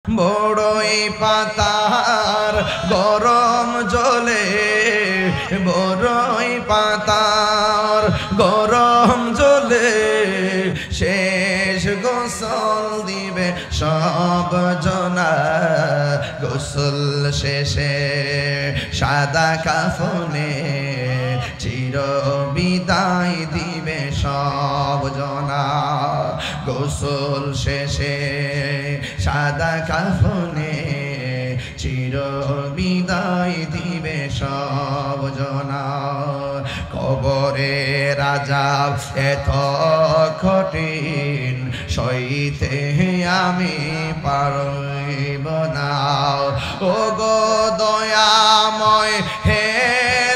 বড়ই পাতার গরম জলে, বড়ই পাতার গরম জলে শেষ গোসল দিবে সব জনা। গোসল শেষে সাদা কাফনে চির বিদায় দিবে সব জনা। গোসল শেষে সাদা কাফনে চির বিদায় দিবে সব জনা। কবরে রাজা এত কঠিন সইতে আমি পারব না। ও গো দয়াময় হে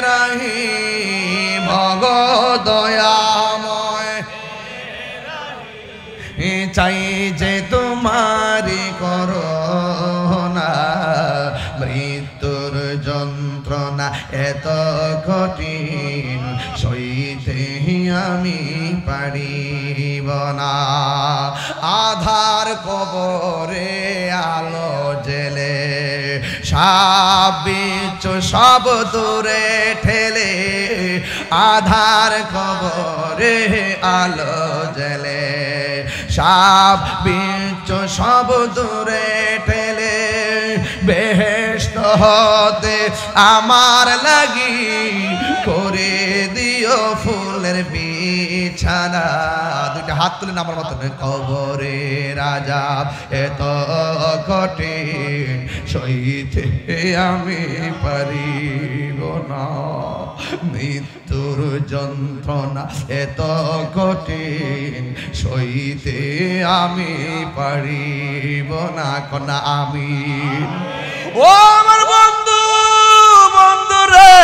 রহিম, গো দয়াময় চাই যে তোমারি করুণা। মৃত্যুর যন্ত্রণা এত কঠিন সইতে আমি পারিব না। আধার কবরে আলো জেলে সাপ বিচ্ছু সব দূরে ঠেলে। আধার কবরে আলো জেলে সাপ বিচ্ছু সব দূরে ঠেলে। বেহেশত হতে আমার লাগি করে দিও ফুলের বিছানা। দুইটা হাত তুলেন আমার মতন। কবরে রাজা এত কঠিন সইতে আমি পারিব না। মৃত্যুর যন্ত্রণা এত কঠিন সইতে আমি পারিব না। কন্যা আমি ও আমার বন্ধু, বন্ধু রে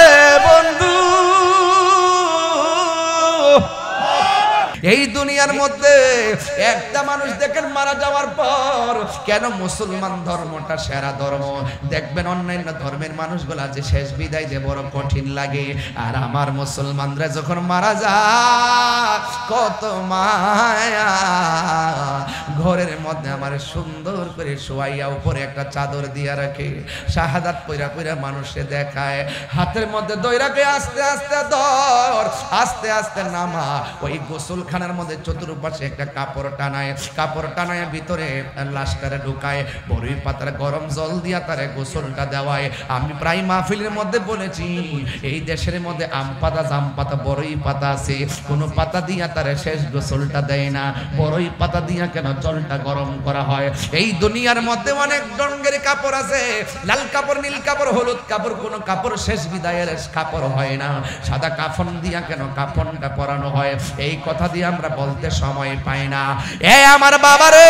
বন্ধু, এই দুনিয়ার মধ্যে একটা মানুষ দেখেন মারা যাওয়ার পর কেন মুসলমান ধর্মটা সেরা ধর্ম। দেখবেন অন্যান্য ধর্মের মানুষগুলা যে শেষ বিদায় দিয়ে বড় কঠিন লাগে, আর আমার মুসলমানরা যখন মারা যায় কত মায়া। ঘরের মধ্যে আমার সুন্দর করে শোয়াইয়া উপরে একটা চাদর দিয়া রাখে, শাহাদাত পইরা পইরা মানুষে দেখায়, হাতের মধ্যে দইরাকে আস্তে আস্তে ধর, আস্তে আস্তে নামা। ওই গোসল খানার মধ্যে চতুর্পাশে একটা কাপড় টানায়, কাপড় টানায় ভিতরে লাশটারে ঢুকায়, বড়ই পাতার গরম জল দিয়া তারে গোসলটা দেওয়ায়। আমি প্রায় মাহফিলের মধ্যে বলেছি এই দেশের মধ্যে আম পাতা, জাম পাতা, বড়ই পাতা আছে, কোনো পাতা দিয়া তারে শেষ গোসলটা দেয় না। বড়ই পাতা দিয়া কেন জলটা গরম করা হয়? এই দুনিয়ার মধ্যে অনেক রঙের কাপড় আছে, লাল কাপড়, নীল কাপড়, হলুদ কাপড়, কোনো কাপড় শেষ বিদায়ের কাপড় হয় না। সাদা কাফন দিয়া কেন কাফনটা পরানো হয়? এই কথা দিয়ে আমরা বলতে সময় পাই না। এ আমার বাবারে,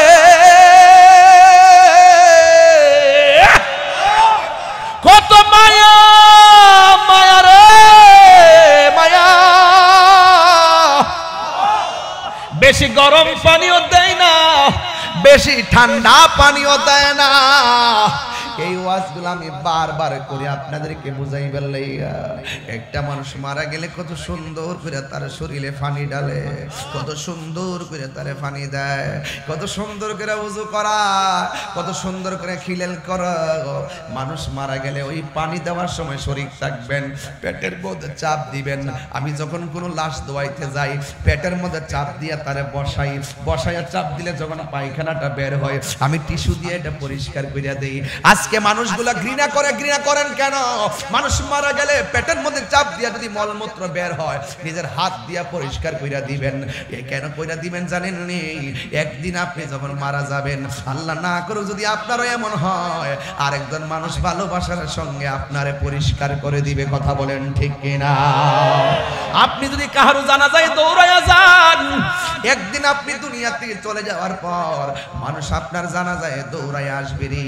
কত মায়া মায়া রে মায়া। বেশি গরম পানিও দেয় না, বেশি ঠান্ডা পানিও দেয় না। এই ওয়াজগুলো আমি বারবার করে আপনাদেরকে বুঝাইবার লাইগা। একটা মানুষ মারা গেলে কত সুন্দর করে তার শরীরে পানি ডালে, কত সুন্দর করে তারে পানি দেয়, কত সুন্দর করে ওযু করা, কত সুন্দর করে খিলেল করা। মানুষ মারা গেলে ওই পানি দেওয়ার সময় শরীর থাকবেন, পেটের মধ্যে চাপ দিবেন। আমি যখন কোনো লাশ দোয়াইতে যাই পেটের মধ্যে চাপ দিয়ে তারে বসাই, বসাইয়া চাপ দিলে যখন পায়খানাটা বের হয় আমি টিস্যু দিয়ে এটা পরিষ্কার করে দেই। আজকে মানুষগুলা ঘৃণা করে, ঘৃণা করেন কেন? মানুষ মারা গেলে পেটের মধ্যে চাপ দিয়া যদি মলমূত্র বের হয় নিজের হাত দিয়া পরিষ্কার কইরা দিবেন। কেন কইরা দিবেন জানেন নি? একদিন আপনি যখন মারা যাবেন, আল্লাহ না করুক যদি আপনারও এমন হয়, আরেকজন মানুষ ভালোবাসার সঙ্গে আপনারে পরিষ্কার করে দিবে। কথা বলেন ঠিক কিনা? আপনি যদি কাহারও জানাজায় দৌড়াইয়া যান, একদিন আপনি দুনিয়া থেকে চলে যাওয়ার পর মানুষ আপনার জানাজায় দৌড়াইয়া আসবে রে।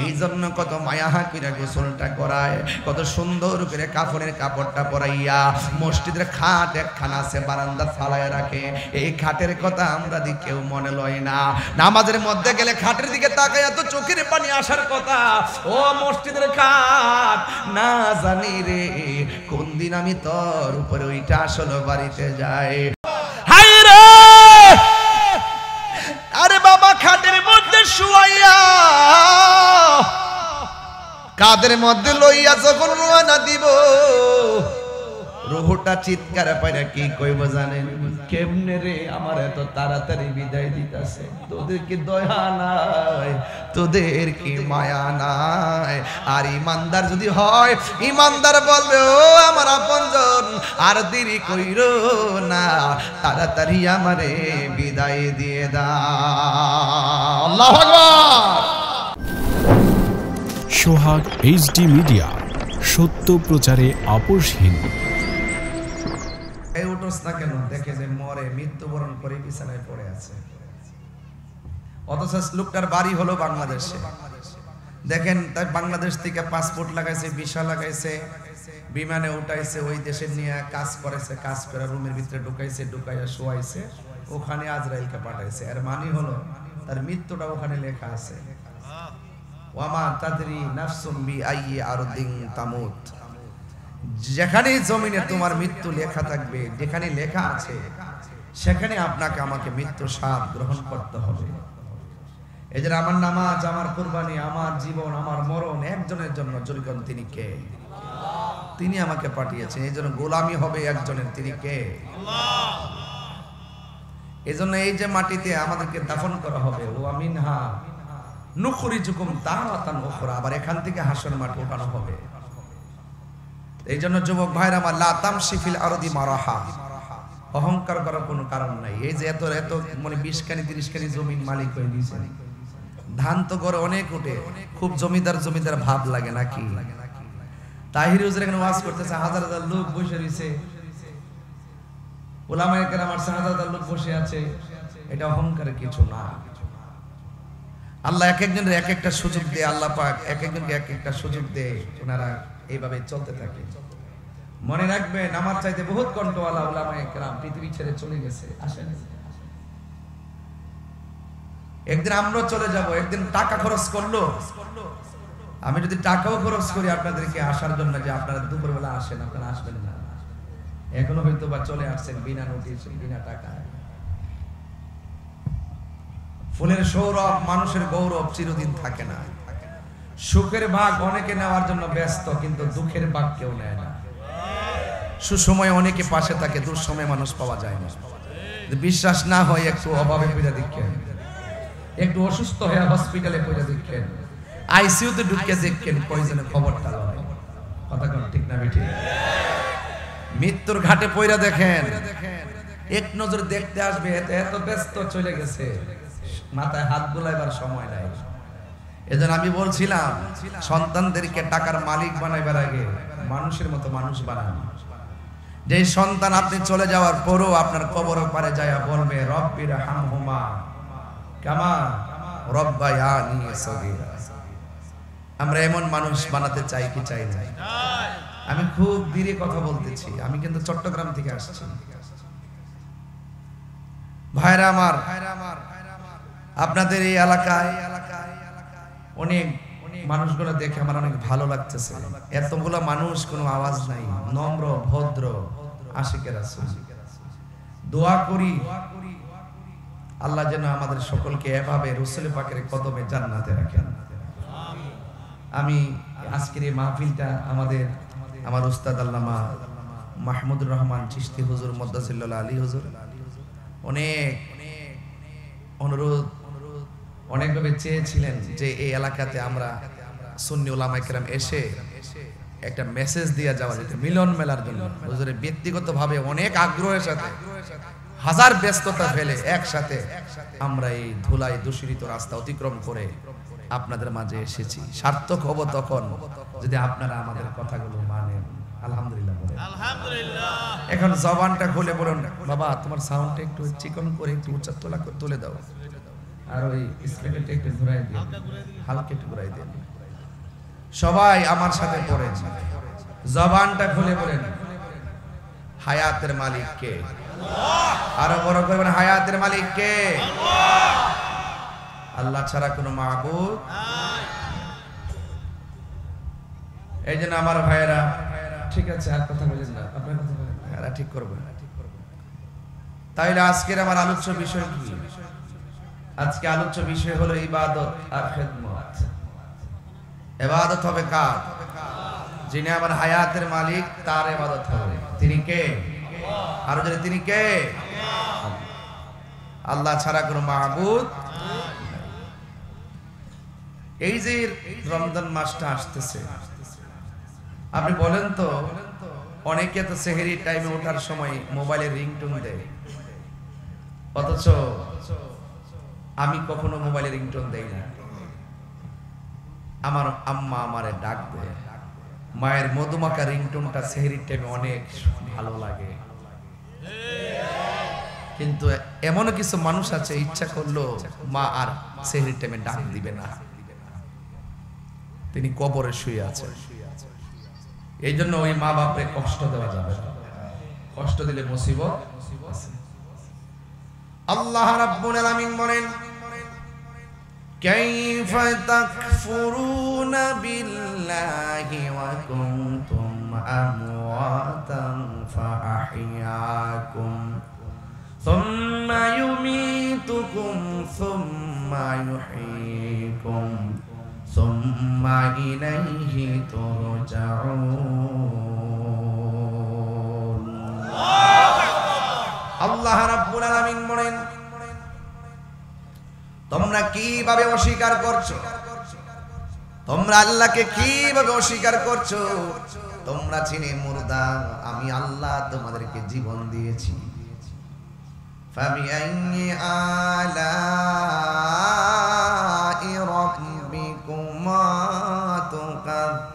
এই জন্য কত মায়া হাকিরা গোসলটা করায়, কত সুন্দর করে কাফনের কাপড়টা পরাইয়া মসজিদের খাট একখানা আছে বারান্দা ফালায় রাখে। এই খাটের কথা আমরা দি কেউ মনে লয় না। নামাজের মধ্যে গেলে খাটের দিকে তাকাইয়া তো চোখের পানি আসার কথা। ও মসজিদের খাট, না জানি রে কোন দিন আমি তোর উপরে ওইটা আসলে বাড়িতে যাই। হায় রে, আরে বাবা খাটের মধ্যে শুয়াইয়া কাদের মধ্যে লইয়া যখন রওনা দিব রুহটা চিৎকার পাইরা কি কইব জানেন? কেমনে রে আমার এত তাড়াতাড়ি বিদায় দিতাছে, তোদের কি দয়া নাই, তোদের কি মায়া নাই? আর ইমানদার যদি হয়, ইমানদার বলবে ও আমার আপনজন আর দেরি কইরো না, তাড়াতাড়ি আমারে বিদায় দিয়ে দাও। আল্লাহু আকবার। সোহাগ এইচডি মিডিয়া, সত্য প্রচারে আপোষহীন। এই উঠোস না কেন? দেখে যে মরে, মৃত্যুবরণ করে বিছানায় পড়ে আছে, অথচ লোকটার বাড়ি হলো বাংলাদেশে। দেখেন তাই বাংলাদেশ থেকে পাসপোর্ট লাগাইছে, ভিসা লাগাইছে, বিমানে উঠাইছে, ওই দেশে নিয়ে কাজ করেছে, কাজ করে রুমের ভিতরে ঢুকাইছে, ঢুকাইয়া শোয়াইছে, ওখানে আজরাইলকে পাঠাইছে। এর মানে হলো তার মৃত্যুটা ওখানে লেখা আছে। ওয়ামা তাদরি নাফসুম বিআইয়ি আরদিন তামুত। যেখানে জমিনে তোমার মৃত্যু লেখা থাকবে, যেখানে লেখা আছে সেখানে আপনাকে আমাকে মৃত্যু স্বাদ গ্রহণ করতে হবে। এই যে আমার নামাজ, আমার কুরবানি, আমার জীবন, আমার মরণ একজনের জন্য। জরিগণ তিনি কে? তিনি আমাকে পাঠিয়েছেন, এই জন্য গোলামি হবে একজনের। তিনি কে? এই জন্য এই যে মাটিতে আমাদেরকে দাফন করা হবে, ও আমিনহা নুখরিজুকুম তারাতান উখরা, আবার এখান থেকে হাসর মাঠে ওঠানো হবে। এই জন্য যুবক ভাইরা আমার, লা তামশি ফিল আরদি মারাহা, অহংকার করার কোনো কারণ নাই। এই যে এত এত মানে 20 কানি 30 কানি জমির মালিক হয়ে গেছেন, ধান তো করে অনেক উঠে, খুব জমিদার জমিদার ভাব লাগে নাকি? তাহির হুজুর এখানে ওয়াজ করতেছে, হাজার হাজার লোক বসে রয়েছে, উলামায়ে কেরাম আর হাজার হাজার লোক বসে আছে, এটা অহংকারের কিছু না। আল্লাহ এক একজনের এক একটা সুযোগ দেয়, আল্লাহ পাক এক একজনকে এক একটা সুযোগ দেয়, ওনারা এইভাবে চলতে থাকে। মনে রাখবেন, আমার চাইতে বহুত কণ্ঠওয়ালা উলামায়ে কেরাম পৃথিবী ছেড়ে চলে গেছে, আসেন। একদিন আমরা চলে যাব, একদিন টাকা খরচ করলো। আমি যদি টাকাও খরচ করি আপনাদেরকে আসার জন্য, যে আপনারা দুপুরবেলা আসেন, আপনারা আসবেন না। এখনো হয়তো বা চলে আসছেন বিনা নোটিশ, বিনা টাকায়। ফুলের সৌরভ, মানুষের গৌরব চিরদিন থাকে না। সুখের ভাগ অনেকে নেওয়ার জন্য ব্যস্ত, কিন্তু দুঃখের ভাগ কেউ নেয় না। সুসময়ে অনেকে পাশে থাকে, দুঃসময়ে মানুষ পাওয়া যায় না। বিশ্বাস না হয় একটু অভাবে পয়সা দেখেন, একটু অসুস্থ হয়ে হসপিটালে পয়সা দেখেন, আইসিইউতে ঢুকে দেখেন কয়জনের খবরটা লয়। কথা কোন ঠিক না বেঠিক? মৃত্যুর ঘাটে পয়রা দেখেন, এক নজর দেখতে আসবে, এত ব্যস্ত চলে গেছে, মাথায় হাত বুলাইবার সময় নাই। এজন্য আমি বলছিলাম, সন্তানদেরকে টাকার মালিক বানাইবার আগে মানুষের মতো মানুষ বানান। যে সন্তান আপনি চলে যাওয়ার পরও আপনার কবরের পারে যায় বলবে, রব্বির হামহুমা কামা রব্বায়ানি সগীরা। আমরা এমন মানুষ বানাতে চাই কি চাই না? আমি খুব ধীরে কথা বলতেছি, আমি কিন্তু চট্টগ্রাম থেকে আসছি। ভাইরা আমার, আপনাদের এই এলাকায় অনেক মানুষগুলো দেখে আমার অনেক ভালো লাগতেছে। এতগুলো মানুষ, কোনো আওয়াজ নাই, নম্র ভদ্র আশিকের রাসূল। দোয়া করি আল্লাহ যেন আমাদের সকলকে এভাবে রাসূল পাকের কদমে জান্নাতে রাখেন। আমি আজকের এই মাহফিলটা আমার উস্তাদ আল্লামা মাহমুদুর রহমান চিশতি হুজুর মদ্দাসিল্লাহ আলী হুজুর অনেক অনুরোধ, অনেকভাবে চেয়েছিলেন যে এই এলাকাতে আমরা সুন্নি উলামায়ে কেরাম এসে একটা মেসেজ দিয়ে যাওয়া যেত মিলন মেলার জন্য। হুজুরের ব্যক্তিগতভাবে অনেক আগ্রহের সাথে, হাজার ব্যস্ততা ফেলে একসাথে আমরা এই ধুলাই দূষিত রাস্তা অতিক্রম করে আপনাদের মাঝে এসেছি। সার্থক হব তখন যদি আপনারা আমাদের কথাগুলো মানেন। আলহামদুলিল্লাহ বলেন আলহামদুলিল্লাহ। এখন জবানটা খুলে বলুন, বাবা তোমার সাউন্ডটা একটু চিকন করে একটু উচ্চ তুলে দাও, আর ওই স্পিকারটা একটু ঘুরাই দিন, হালকা একটু ঘুরাই দিন। সবাই আমার সাথে পড়েন, জবানটা খুলে বলেন, হায়াতের মালিক কে? আরো বড় করে বলেন, হায়াতের মালিক কে? আল্লাহ ছাড়া কোনো মাবুদ নাই। এই জন্য আমার ভাইয়েরা, ঠিক আছে আর কথা বলেন না, আপনার কথা বলেন, এরা ঠিক করবে। তাইলে আজকের আমার আলোচ্য বিষয় কি? আজকে আলোচ্য বিষয় হলো ইবাদত আর খেদমত। ইবাদত হবে কার? যিনি আমার হায়াতের মালিক, তার ইবাদত হবে। তিনি কে? আর যদি তিনি কে? আল্লাহ ছাড়া কোনো মাবুদ। এই যে রমজান মাসটা আসতেছে, আপনি বলেন তো, অনেকে তো সেহরি টাইমে ওঠার সময় মোবাইলে রিংটোন দেয়, অথচ আমি কখনো মোবাইলে রিংটোন দেই না। আমার আম্মা আমারে ডাক দেয়, মায়ের মধুমাখা রিংটোনটা সেহরির টাইমে অনেক ভালো লাগে। কিন্তু এমন কিছু মানুষ আছে, ইচ্ছা করলো মা আর সেহরির টাইমে ডাক দিবে না, তিনি কবরে শুয়ে আছে। এই জন্য ওই মা বাপরে কষ্ট দেওয়া যাবে না, কষ্ট দিলে মুসিবত। আল্লাহ রাব্বুল আলামিন বলেন, কাইফা তাকফুরুনা বিল্লাহি ওয়া কুনতুম আমওয়াতান ফাআহইয়াকুম সুম্মা ইউমীতুকুম সুম্মা ইউহয়ীকুম সুম্মা ইলাইহি তুরজাউন। আল্লাহ রাব্বুল আলামিন বলেন, তোমরা কিভাবে অস্বীকার করছো? তোমরা আল্লাহকে কিভাবে অস্বীকার করছো? তোমরা চিনে মুর্দা, আমি আল্লাহ তোমাদেরকে জীবন দিয়েছি। ফাবিআইয়ি আলাই রাব্বিকুমা তুকাযযিবান।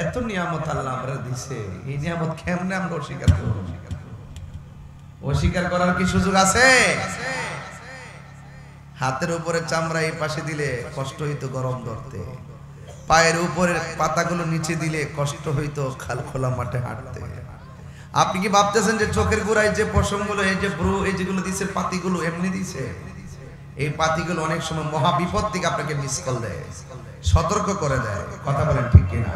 এত নিয়ামত আল্লাহ আমরা দিছে, এই নিয়ামত কেমনে আমরা অস্বীকার করব? অস্বীকার করার কি সুযোগ আছে? হাতের উপরে চামড়া এই পাশে দিলে কষ্ট হইতো গরম ধরতে, পায়ের উপরের পাতাগুলো নিচে দিলে কষ্ট হইতো খাল খোলা মাঠে হাঁটতে। আপনি কি ভাবতেছেন যে চোখের গোড়ায় যে পশমগুলো, এই যে ব্রু, এই যেগুলো দিছে, পাতিগুলো এমনি দিছে? এই পাতিগুলো অনেক সময় মহা বিপদ থেকে আপনাকে মিস কল দেয়, সতর্ক করে দেয়। কথা বলেন ঠিক কিনা?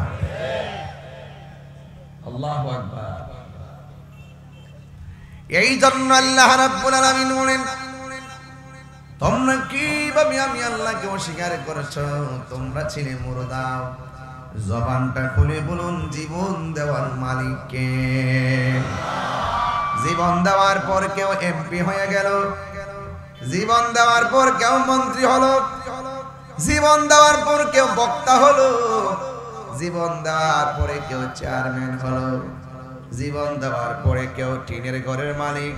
আল্লাহু আকবার। এই জন্য আল্লাহ রাব্বুল আলামিন বলেন, তোমরা কিভাবে আমি আল্লাহকে অস্বীকার করেছো? তোমরা চিনে মুর্দা। জবানটা খুলে বলুন, জীবন দেওয়ার মালিক কে? জীবন দেওয়ার পর কেউ এমপি হয়ে গেল, জীবন দেওয়ার পর কেউ মন্ত্রী হলো, জীবন দেওয়ার পর কেউ বক্তা হলো, জীবন দেওয়ার পরে কেউ চেয়ারম্যান হলো, জীবন দেওয়ার পরে কেউ টিনের ঘরের মালিক,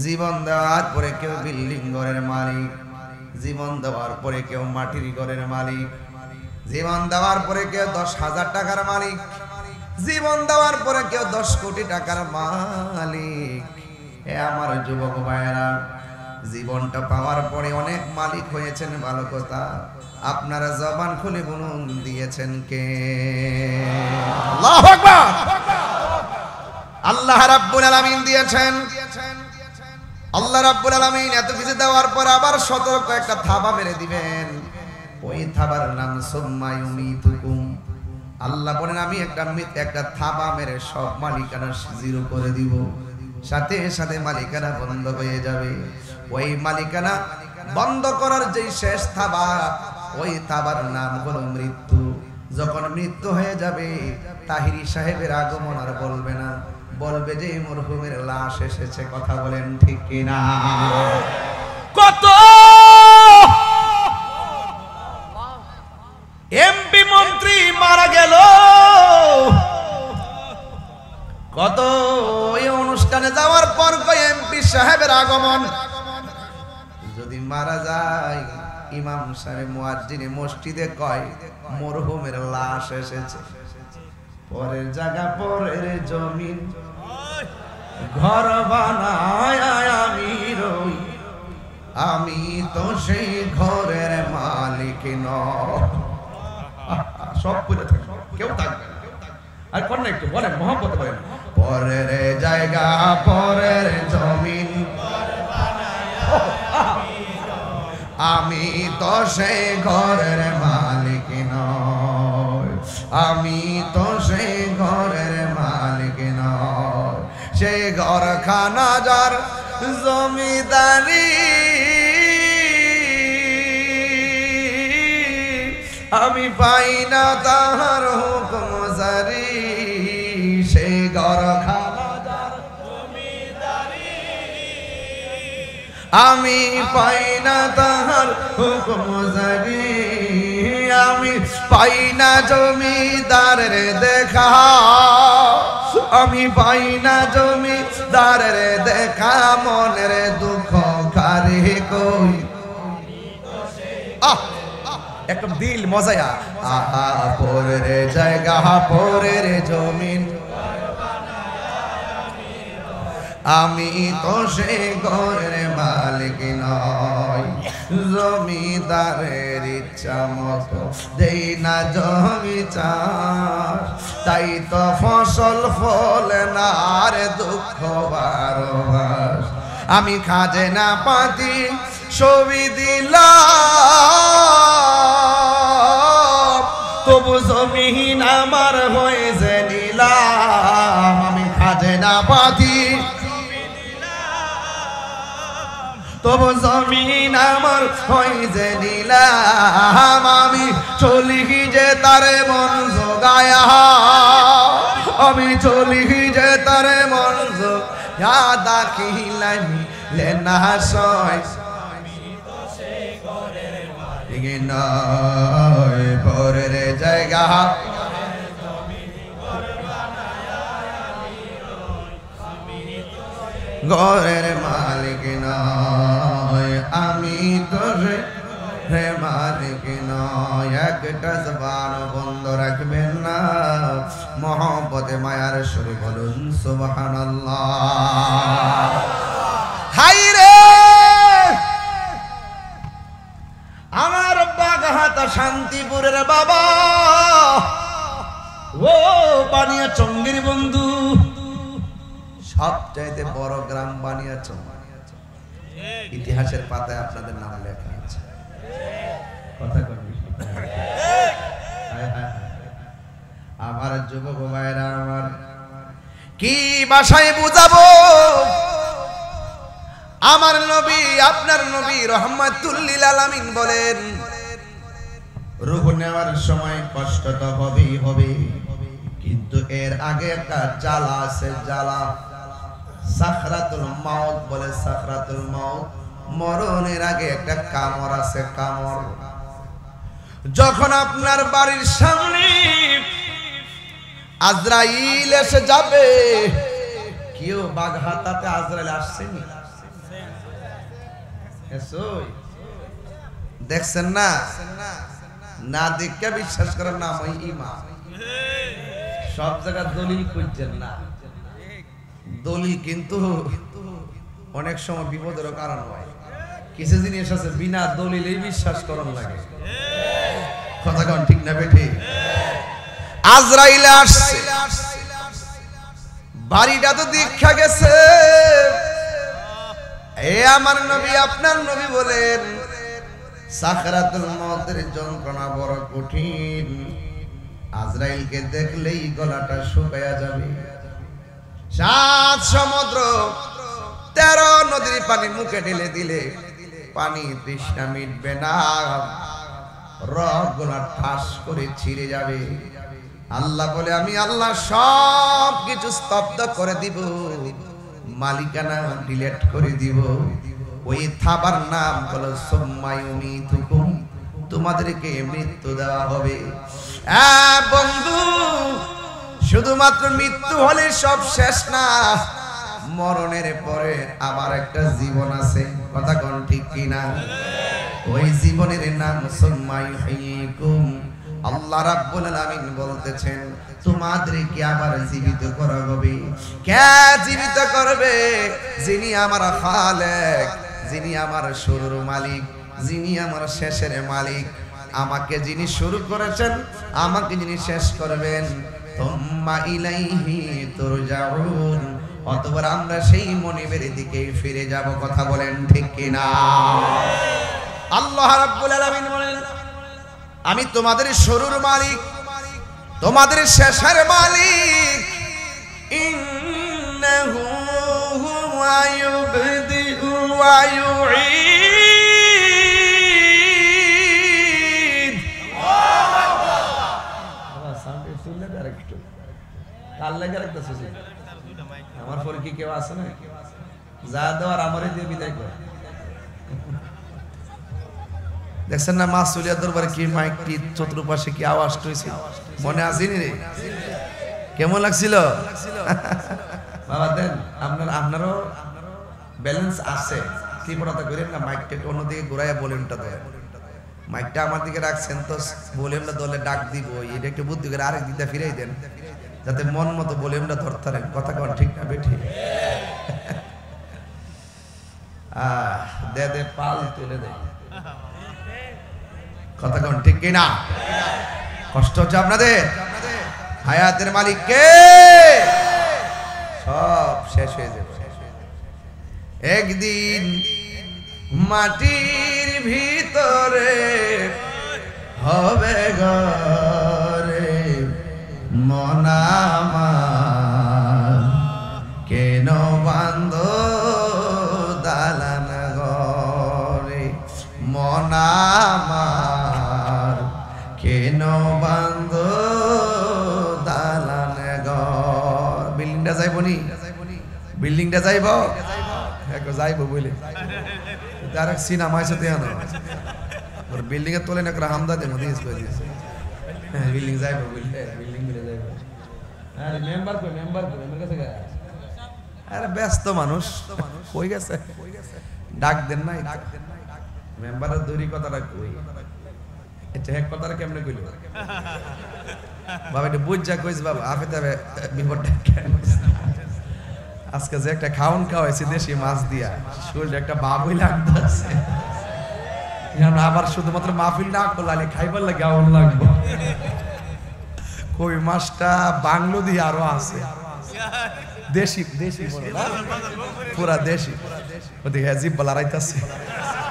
জীবন দেওয়ার পরে কেউ বিল্ডিং ঘরের মালিক, জীবন দেওয়ার পরে কেউ মাটির ঘরের মালিক, জীবন দেওয়ার পরে কেউ 10,000 টাকার মালিক, জীবন দেওয়ার পরে কেউ 10 কোটি টাকার মালিক। এ আমার যুবক ভাইয়েরা, জীবনটা পাওয়ার পরে অনেক মালিক হয়েছেন, ভালো কথা। আপনারা জবান খুলে বলুন, দিয়েছেন কে? আল্লাহু আকবার। আল্লাহ রাব্বুল আলামিন দিয়েছেন। আল্লাহ রাব্বুল আলামিন এত কিছু দেওয়ার পর আবার সতর্ক একটা থাবা মেরে দিবেন। ওই থাবার নাম সুম্মা ইউমীতুকুম। আল্লাহ বলেন, আমি একটা থাবা মেরে সব মালিকানা জিরো করে দিব, সাথে সাথে মালিকানা বন্ধ হয়ে যাবে। ওই মালিকানা বন্ধ করার যে শেষ থাবা, ওই থাবার নাম হলো মৃত্যু। যখন মৃত্যু হয়ে যাবে, তাহিরি সাহেবের আগমন আর বলবে না, বলবে যে মরহুমের লাশ এসেছে। কথা বলেন ঠিক কিনা? কত এমপি মন্ত্রী মারা গেল, কত এই অনুষ্ঠানে যাওয়ার পর কই এমপি সাহেবের আগমন। যদি মারা যায়, ইমাম সাহেব মুয়াজ্জিনে মসজিদে কয় মরহুমের লাশ এসেছে। পরের জায়গা, পরের জমিন, ঘর বানায় আমি রই, আমি তো সেই ঘরের মালিক নই। সব পুরো থাকবে, কেউ থাকবে না। আর কোন একটু বলেন, মহব্বত বলেন, পরের জায়গা, পরের জমিন, আমি তো সেই ঘরের মালিক নই, আমি তো সেই ঘরের মালিক নই। সেই ঘরখানা যার জমিদারি আমি পাই না তাহার হুকুম জারি সে ঘর খানাদার জমিদারি আমি পাই না তাহার হুকুম জারি আমি পাই না জমিদারের দেখা আমি পাই না জমিদারের দেখা মনের দুঃখ কারে কই একটা দিল মজায়া আহা পরের জায়গা পরের জমিন আমি তো সে ঘরের মালিক নই জমিদারের ইচ্ছা মতো দেই না জমি চাষ তাই তো ফসল ফলে না রে দুঃখ বারো মাস আমি খাজনা পাতি ছবি দিলাম তবু জমিন আমার হয়েছে নিলাম আমি খাজনা পাতি তবু জমিন আমার হয়েছে নিলাম আমি চলি যে তারে মন জোগায়া আমি চলি যে তারে মন জোগা খিলামি লেনা সয় নয় পরের জায়গা ঘরের মালিক নয় আমি তো রে মালিক নয় একটা জবান বন্ধ রাখবেন না মহব্বতে মায়ার সুরে বলুন সুবহানাল্লাহ হাই রে আমার বাগহাটা শান্তিপুরের বাবা ও বানিয়া চঙ্গির বন্ধু সবচাইতে বড় গ্রাম বানিয়াচং ইতিহাসের পাতায় আপনাদের নাম লেখা আছে কথা কবি আমার যুবক ভাইরা আমার কি ভাষায় বুঝাবো আমার নবী আপনার নবী রহমাতুল লিল আলামিন বলেন রূহ নেওয়ার সময় কষ্ট তো হবেই হবে কিন্তু এর আগে একটা জ্বালা আছে জ্বালা সাকরাতুল মাউত বলে সাকরাতুল মাউত মরণের আগে একটা কামড় আছে কামড় যখন আপনার বাড়ির সামনে আজরাইল এসে যাবে কেউ বাগহাতাতে আজরাইল আসছেনি দেখছেন না না দেখে বিশ্বাস করার নাম ওই ইমাম সব জায়গায় দলিল করছেন না দলিল কিন্তু অনেক সময় বিপদেরও কারণ হয় কিছু জিনিস আছে বিনা দলিলেই বিশ্বাস করার লাগে কথা কোন ঠিক না বেঠি আজরাইল আসছে বাড়িটা তো দীক্ষা গেছে এ আমার নবী আপনার নবী বলেন সাকরাতুল মউতের যন্ত্রণা বড় কঠিন আজরাইলকে দেখলেই গলাটা শুকায়া যাবে 7 সমুদ্র 13 নদীর পানি মুখে ঢেলে দিলে পানি তৃষ্ণা মিটবে না রগ গলা ঠাস করে ছিঁড়ে যাবে আল্লাহ বলে আমি আল্লাহ সব কিছু স্তব্ধ করে দিব মালিকানা ডিলিট করে দিব ওই থাবার নাম হলো সুম্মায়ুমিতুকুম তোমাদেরকে মৃত্যু দেওয়া হবে বন্ধু শুধুমাত্র মৃত্যু হলে সব শেষ না মরণের পরে আবার একটা জীবন আছে কথা কোন ঠিক কিনা ওই জীবনের নাম সুম্মায়ুহয়িকুম আল্লাহ রাব্বুল আলামিন বলতেছেন তোমাদেরকে আবার জীবিত করা হবে কে জীবিত করবে যিনি আমার খালেক যিনি আমার শুরুর মালিক যিনি আমার শেষের মালিক আমাকে যিনি শুরু করেছেন আমাকে যিনি শেষ করবেন তুম্মা ইলাইহি তুরজাউন অতঃপর আমরা সেই মনিবের দিকে ফিরে যাব কথা বলেন ঠিক কিনা আল্লাহ রাব্বুল আলামিন বলেন আমি তোমাদের শুরুর মালিক তোমাদের শেষের মালিক ইন্নাহু ওয়া ইউবদিউ ওয়া ইউঈদ। বাবা সাউন্ড শুনলে ডাইরেক্ট কাল লাগে রাখতেছে। আমার পরে কি কেউ আছে না? যা দেওয়ার আমারই দিয়ে বিদায় করে। দেখছেন না মাসুলিয়া দরবারে কি মাইকটি চতুর্পাশে কি আওয়াজ হইছে, মনে আসেনি রে? কেমন লাগছিল বাবা? দেন আপনারও ব্যালেন্স আছে, তীব্রতা করেন না, মাইকটা অন্যদিকে ঘুরাইয়া ভলিউমটা দেয়। মাইকটা আমার দিকে রাখছেন তো ভলিউমটা দলে ডাক দিব, এটা একটু বুদ্ধি করে আরেক দিকটা ফিরাই দেন যাতে মন মতো ভলিউমটা ধরতে পারেন। কথা কন ঠিক না বেঠি? দে দে পাল তুলে দে। কথা কন ঠিক কিনা? কষ্ট হচ্ছে আপনাদের? হায়াতের মালিক কে? সব শেষ হয়ে যাবে একদিন। মাটির ভিতরে হবে ঘরে মন আমার, কেন বান্ধ দালান ঘরে মন আমার, কেন বান্ধ দালান ঘর। বিল্ডিংটা যাইব নি? বিল্ডিংটা যাইব? যাইব বলে তার সিনেমা আছে দেখানো, বিল্ডিং এর তোলে না করে হামদাদের মধ্যে দিয়েছে। বিল্ডিং যাইব বললে বিল্ডিং মিলে যাইব। আরে মেম্বার কই? মেম্বার কই? আমার কাছে গেছে। আরে ব্যস্ত মানুষ কই গেছে? ডাক দেন না? মেম্বারের দড়ি কথাটা কই? এটা এক কথাটা কেমনে কইল বাবা? এটা বুঝা কইছ বাবা? আপে তবে বিপদটা কেন? আজকে যে একটা খাওন খাওয়াইছি দেশি মাছ দিয়া, শরীরে একটা বাবুই লাগতেছে। আবার শুধুমাত্র মাহফিল না করলে খাইবার লাগে আউন লাগবো। কই মাছটা বাংলো দিয়ে আরো আছে, দেশি দেশি পুরা দেশি। ওদিকে জিভ বলা রাইতাছে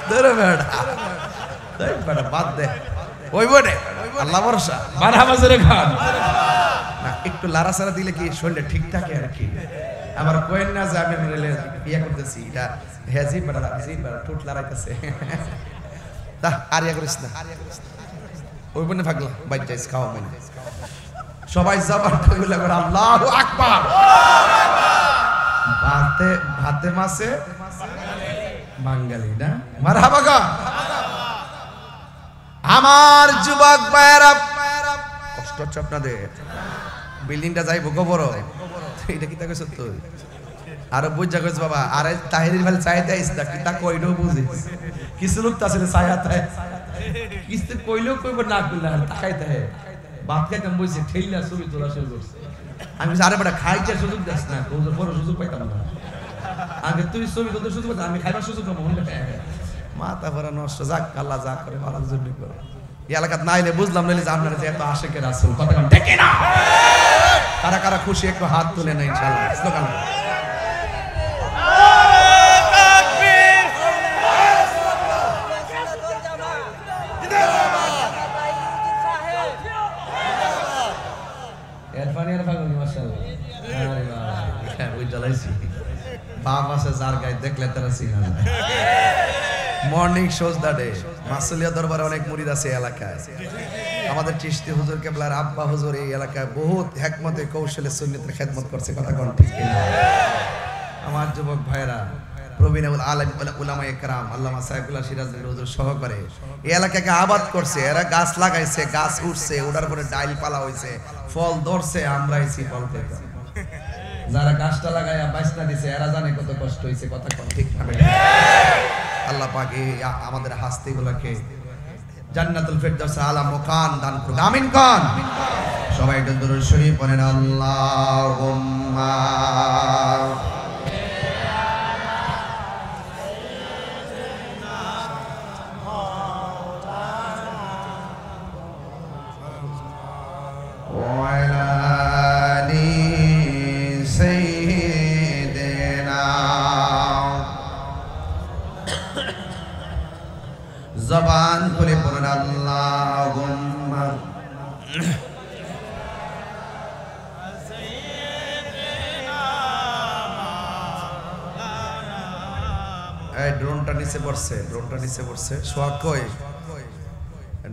ধরে বেড়া বাদ দে ওই বটে আল্লাহ ভরসা বারহামাজের খান না। একটু লাড়াচাড়া দিলে কি শরীরে ঠিক থাকে আর কি। আমার কোয়েন না যে আমি ইয়া করতেছি, এটা হ্যাঁ জিভ বেড়া ঠোঁট লড়াইতেছে। তা আর ইয়া করিস না, ওই বনে থাকলো বাইটাইস খাওয়া মানে সবাই জবানটা গুলা করে আল্লাহু আকবার। ভাতে ভাতে মাছে বাঙালি না মারহাবা গো। আমার যুবক ভাইরা কষ্ট হচ্ছে আপনাদের? বিল্ডিংটা যাইবো গোবর, এটা কি তা কইছ তুই? আরো বুঝা কইছ বাবা? আরে তাহিরির ভাই চাইতে আইছ না কি তা কইলো বুঝিস? কিছু লোক তাছিল চাইতে কিছু কইলো কইব না কইলা তাকাইতে হে বাত খাইতাম বইছে ঠেইলা ছবি তোলা শুরু করছে। আমি আরে বড় খাইতে সুযোগ দাস না, তোর বড় সুযোগ পাইতাম না। আগে তুই ছবি তোদের সুযোগ পাইতাম, আমি খাইবার সুযোগ পাবো না। মাথা ভরা নষ্ট। যাক আল্লাহ যা করে ভালোর জন্য করে। এই এলাকাত নাইলে বুঝলাম নাইলে যে আপনারা যে এত আশেকের রাসূল কথা কন ঠিক না? কারা কারা খুশি একটু হাত তুলে না ইনশাআল্লাহ। স্লোগান এরফানিয়ার ফাগুনি মাশাআল্লাহ। আরে বাবা ওই জ্বালাইছি বাপ আছে যার গায়ে দেখলে তারা চিনা যায়। Morning shows the day. Masulia দরবারে অনেক মুরিদ আছে এলাকায়। আমাদের চিশতি হুজুর কেবলার আব্বা হুজুর এই এলাকায় বহুত হিকমতে কৌশলে সুন্নতের খেদমত করছে। কথা কোন ঠিক কিনা? আমার যুবক ভাইরা প্রবীণুল আলেম উলামায়ে কেরাম আল্লামা সাইফুল্লাহ সিরাজী হুজুর সহকারে এই এলাকাকে আবাদ করছে। এরা গাছ লাগাইছে, গাছ উঠছে, ওটার পরে ডাইল পালা হইছে, ফল ধরছে, আমরা এসি ফল পেতাম। যারা গাছটা লাগাইয়া বাইসনা দিছে এরা জানে কত কষ্ট হইছে। কথা কোন ঠিক না? আল্লাহ পাক আমাদের হাস্তিগুলোকে জান্নাতুল ফেরদাউস আলা মুকান দান করুন। আমিন কোন? সবাই একটু দরুদ শরীফ পড়েন। আল্লাহুম্মা জবান খুলে পড়েন আল্লাহুম্মা সাইয়্যিদিনা এই ড্রোনটা নিচে পড়ছে সোহাগ কই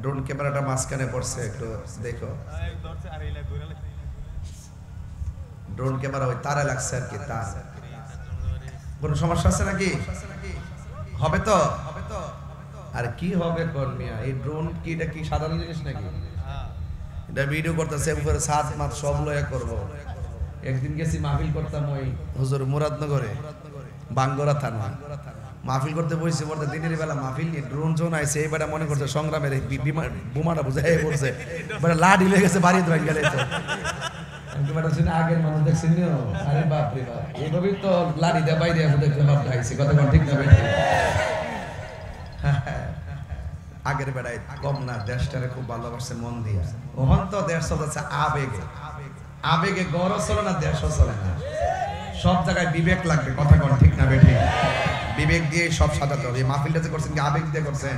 ড্রোন ক্যামেরাটা মাঝখানে পড়ছে একটু দেখো ড্রোন ক্যামেরা ওই তারে লাগছে আর কি তার কোন সমস্যা আছে নাকি হবে তো আর কি হবে কর্মিয়া এই ড্রোন কি এটা কি সাধারণ জিনিস নাকি এটা ভিডিও করতেছে উপরে সাত মাস সব লয়া করব একদিন গেছি মাহফিল করতাম ওই হুজুর মুরাদনগরে বাঙ্গরা থানা মাহফিল করতে বসেছি বলতে দিনের বেলা মাহফিল নিয়ে ড্রোন জোন আইছে এইবারে মনে করছে সংগ্রামের বোমাটা বুঝাই পড়ছে এবারে লাঠি লেগে গেছে বাড়ি ধরে গেলে তো আগের মানুষ দেখছেন আরে বাপ রে বাপ এইভাবেই তো লাঠি দিয়ে বাইরে আসে দেখলে বাপ ঢাইছে কথা ঠিক না বেঠি আগের বেড়ায় কম না দেশটারে খুব ভালোবাসছে মন দিয়া ওহন তো দেশ চলতেছে আবেগে গড় চলে না দেশও চলে না সব জায়গায় বিবেক লাগবে কথা কোন ঠিক না বেঠি বিবেক দিয়ে সব সাজাতে হবে মাহফিলটা যে করছেন কি আবেগ দিয়ে করছেন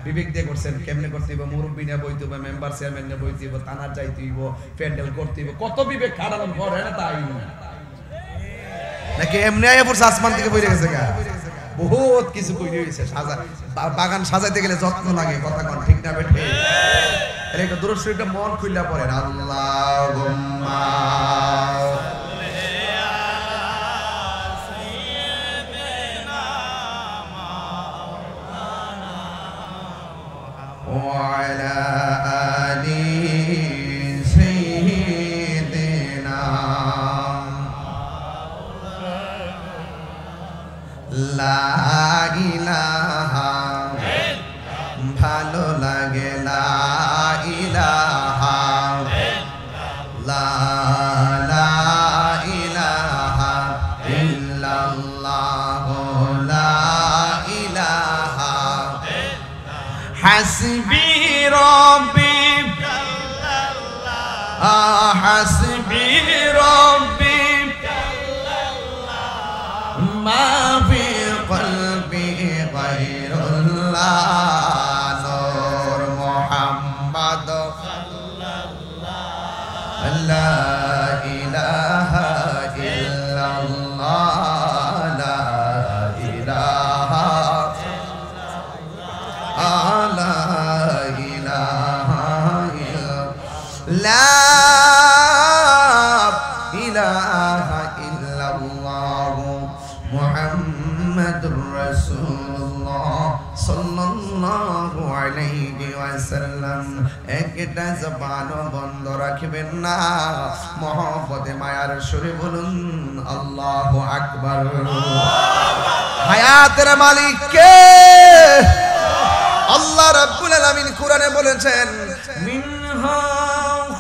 বিবেক দিয়ে করছেন কেমনে করতে হইব মুরব্বী নিয়ে বইতে হইব মেম্বার চেয়ারম্যান নিয়ে বইতে হইব থানার যাইতে হইব প্যান্ডেল করতে হইব কত বিবেক খাটানোর পর হয় না তাই নাকি এমনি আয়া পড়ছে আসমান থেকে বইরে গেছে গা বহুত কিছু কই দিয়েছে সাজা বাগান সাজাইতে গেলে যত্ন লাগে কথা কোন ঠিক না বেঠে এর একটা দুরূদ শরীফটা মন খুইলা পড়েন আল্লাহুম্মা وعلى آل سيدنا لا إله ভালো লাগে লা ইলাহা লা ইলাহা ইল্লাল্লাহ লা ইলাহা হাসবি রব্বি হাসবি রব্বি মা ফি কলবি গায়রুল্লাহ নূর মুহাম্মদ সাল্লাল্লাহু লা ইলাহা ইল্লাল্লাহ লা ইলাহা لا إله إلا الله محمد رسول الله صلى الله عليه وسلم একটা জবানও বন্ধ রাখবেন না মহব্বতে মায়ার সুরে বলুন আল্লাহু আকবার হায়াতের মালিক কে আল্লাহ রাব্বুল আলামিন কোরআনে বলেছেন মিনহা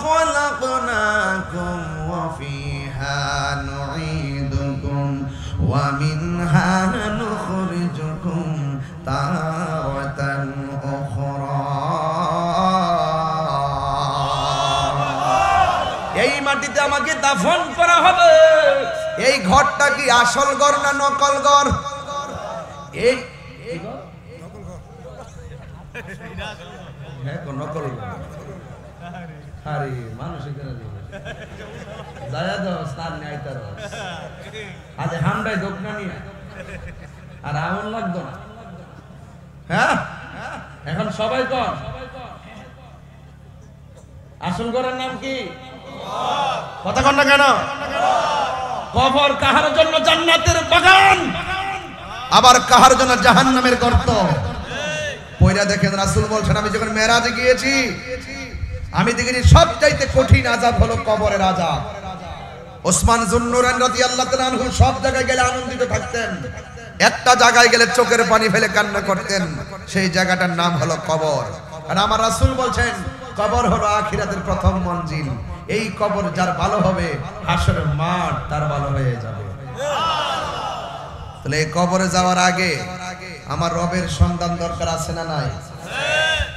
খলাকনাকুম ওয়া ফিহা নুঈদুকুম ওয়া মিনহা নুখরিজুকুম তারাতান উখরা এই মাটিতে আমাকে দাফন করা হবে এই ঘরটা কি আসল ঘর না নকল ঘর এই নকল আরে মানুষ স্নান নেই তার আজ হামডাই দোকান নিয়ে আর আগুন লাগতো না হ্যাঁ এখন সবাই কন আসল ঘরের নাম কি কথা কন না কেন কবর কাহার জন্য জান্নাতের বাগান আবার কাহার জন্য জাহান্নামের গর্ত পয়রা দেখেন রাসূল বলছেন আমি যখন মেরাজে গিয়েছি আমি দেখিনি সবচাইতে কঠিন আযাব হলো কবরের আযাব ওসমান যুন্নুরাইন রাদিয়াল্লাহু তাআলা আনহু সব জায়গায় গেলে আনন্দিত থাকতেন একটা জায়গায় গেলে চোখের পানি ফেলে কান্না করতেন সেই জায়গাটার নাম হলো কবর আর আমার রাসূল বলছেন কবর হলো আখিরাতের প্রথম মঞ্জিল এই কবর যার ভালো হবে হাসরের মাঠ তার ভালো হয়ে যাবে তাহলে এই কবরে যাওয়ার আগে আমার রবের সন্ধান দরকার আছে না নাই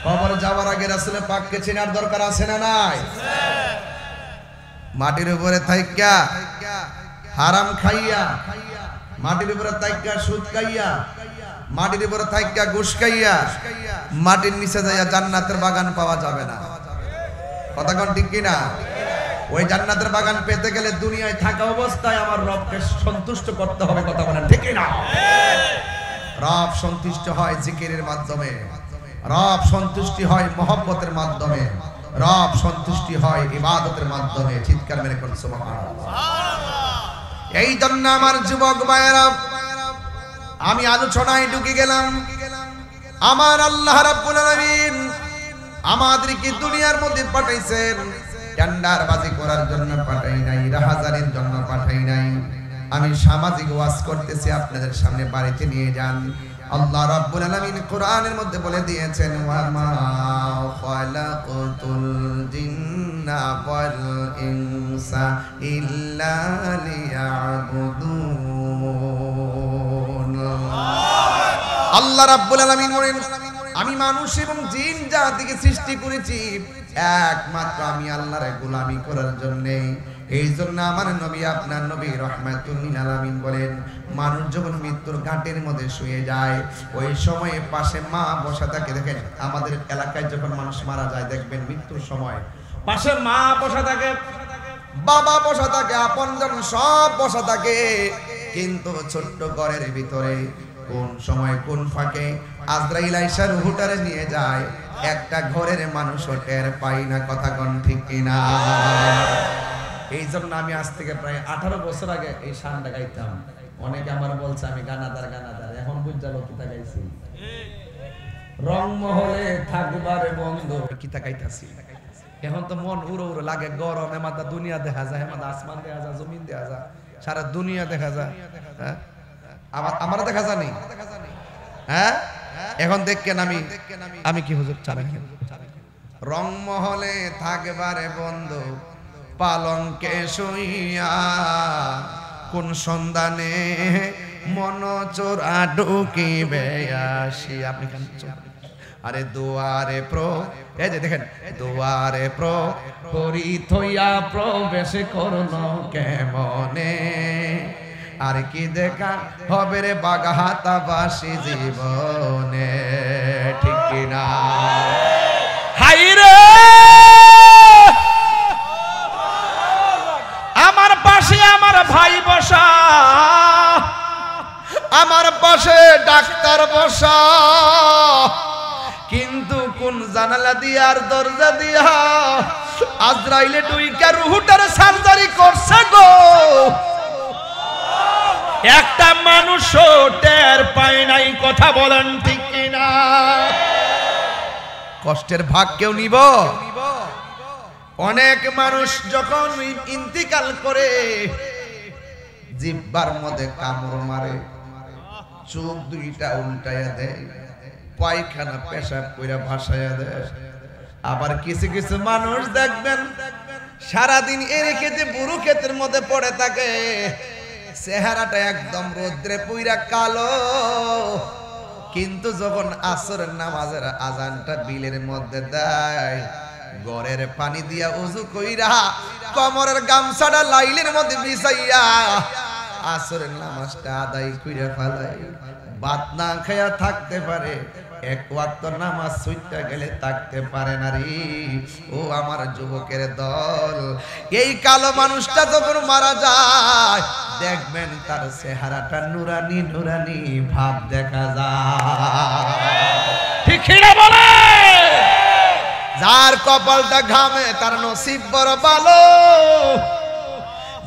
কবরে যাওয়ার আগে রাসূল পাককে চেনার দরকার আছে না নাই মাটির উপরে থাইকা হারাম খাইয়া মাটির উপরে থাইকা সুদ খাইয়া মাটির উপরে থাইকা ঘুষ খাইয়া মাটির নিচে যাইয়া জান্নাতের বাগান পাওয়া যাবে না কথা কোন ঠিক কি না ওই জান্নাতের বাগান পেতে গেলে দুনিয়ায় থাকা অবস্থায় আমার রবকে সন্তুষ্ট করতে হবে কথা বলেন ঠিক কি না রব সন্তুষ্ট হয় জিকিরের মাধ্যমে, রব সন্তুষ্টি হয় মহব্বতের মাধ্যমে, রব সন্তুষ্টি হয় ইবাদতের মাধ্যমে। চিৎকার মেরে কোন সুবহানাল্লাহ। এই জন্য আমার যুবক ভাইয়েরা, আমি আলোচনায় ঢুকে গেলাম। আমার আল্লাহ রাব্বুল আলামিন আমাদেরকে দুনিয়ার মধ্যে পাঠাইছেন টেন্ডারবাজি করার জন্য পাঠাই নাই, রাহাজানির জন্য পাঠাই নাই। আমি সামাজিক ওয়াজ করতেছি, আপনাদের সামনে বাড়িতে নিয়ে যান। আল্লাহ রাব্বুল আলামিন কোরআনের মধ্যে বলে দিয়েছেন, ওয়া মা খালাকাতুল জিন্না ওয়াল ইনসা ইল্লা লিয়াবুদুন। আল্লাহ রাব্বুল আলামিন বলেন, আমি মানুষ এবং জিন জাতিকে সৃষ্টি করেছি একমাত্র আমি আল্লাহর গোলামি করার জন্য। এই জন্য আমার নবী, আপনার নবী রাহমাতুল লিল আলামিন বলেন, মানুষ যখন মৃত্যুর ঘাটের মধ্যে শুয়ে যায়, ওই সময়ে পাশে মা বসা থাকে। দেখেন আমাদের এলাকায় যখন মানুষ মারা যায়, দেখবেন মৃত্যুর সময় পাশে মা বসা থাকে, বাবা বসা থাকে, আপনজন সব বসা থাকে। কিন্তু ছোট্ট ঘরের ভিতরে কোন সময় কোন ফাঁকে আজরাইল আইসা রূহটারে নিয়ে যায়, একটা ঘরের মানুষও টের পাই না। কথা কোন ঠিক কিনা? এই জন্য আমি আজ থেকে প্রায় 18 বছর আগে এই শানটা গাইতাম। অনেকে আমার বলছে আমি গানাদার গানাদার, এখন বুঝালো কিতা গাইছি। রং মহলে থাকবারে বন্ধু কিতা গাইতাছি। এখন তো মন উড়ো উড়ো লাগে, গরম এমাদা দুনিয়া দেখা যায়, এমাদা আসমান দেখা যায়, জমিন দেখা যায়, সারা দুনিয়া দেখা যায়। হ্যাঁ, আমার দেখা জানি। হ্যাঁ, এখন দেখেন আমি কি হুজুর চালাই। রং মহলে থাকবারে বন্ধু পালঙ্কে শুইয়া, কোন সন্ধানে মন চোরা ঢুকিবে আসি। আপনি কেন আরে দুয়ারে এই যে দেখেন, দুয়ারে করি থইয়া প্রবেশ করল কেমনে, আর কি দেখা হবে রে বাগাহাতাবাসী জীবনে। ঠিক কিনা? হাই রে, আমার পাশে আমার ভাই বসা, আমার পাশে ডাক্তার বসা, কিন্তু কোন জানালা দিয়া আর দরজা দিয়া আজরাইলে ডুইকা রুহুটার সার্জারি করছে গো। একটা মানুষও টের পায় নাই। কথা বলেন ঠিক কিনা? কষ্টের ভাগ কেউ নিব? অনেক মানুষ যখন ইন্তিকাল করে জিহ্বার মধ্যে কামড় মারে, চোখ দুইটা উল্টাইয়া দেয়, পায়খানা পেশাব কইরা ভাসাইয়া দেয়। আবার কিছু কিছু মানুষ দেখবেন সারাদিন এরে খেতে বুড়ো ক্ষেতের মধ্যে পড়ে থাকে, চেহারাটা একদম রোদ্রে পুইরা কালো, কিন্তু যখন আসরের নামাজের আজানটা বিলের মধ্যে দেয়, গড়ের পানি দিয়া উযু কইরা কোমরের গামছাটা লাইলের মধ্যে বিছাইয়া আসরের নামাজটা আদায় কইরা ফেলাই। ভাত না খায়া থাকতে পারে, এক ওয়াক্ত নামাজ ছুটতে গেলে থাকতে পারে না রে। ও আমার যুবকের দল, এই কালো মানুষটা যখন মারা যায়, দেখবেন তার চেহারাটা নুরানি নুরানি ভাব দেখা যায়। ঠিক না বলে? যার কপালটা ঘামে তার নসিব বড় ভালো,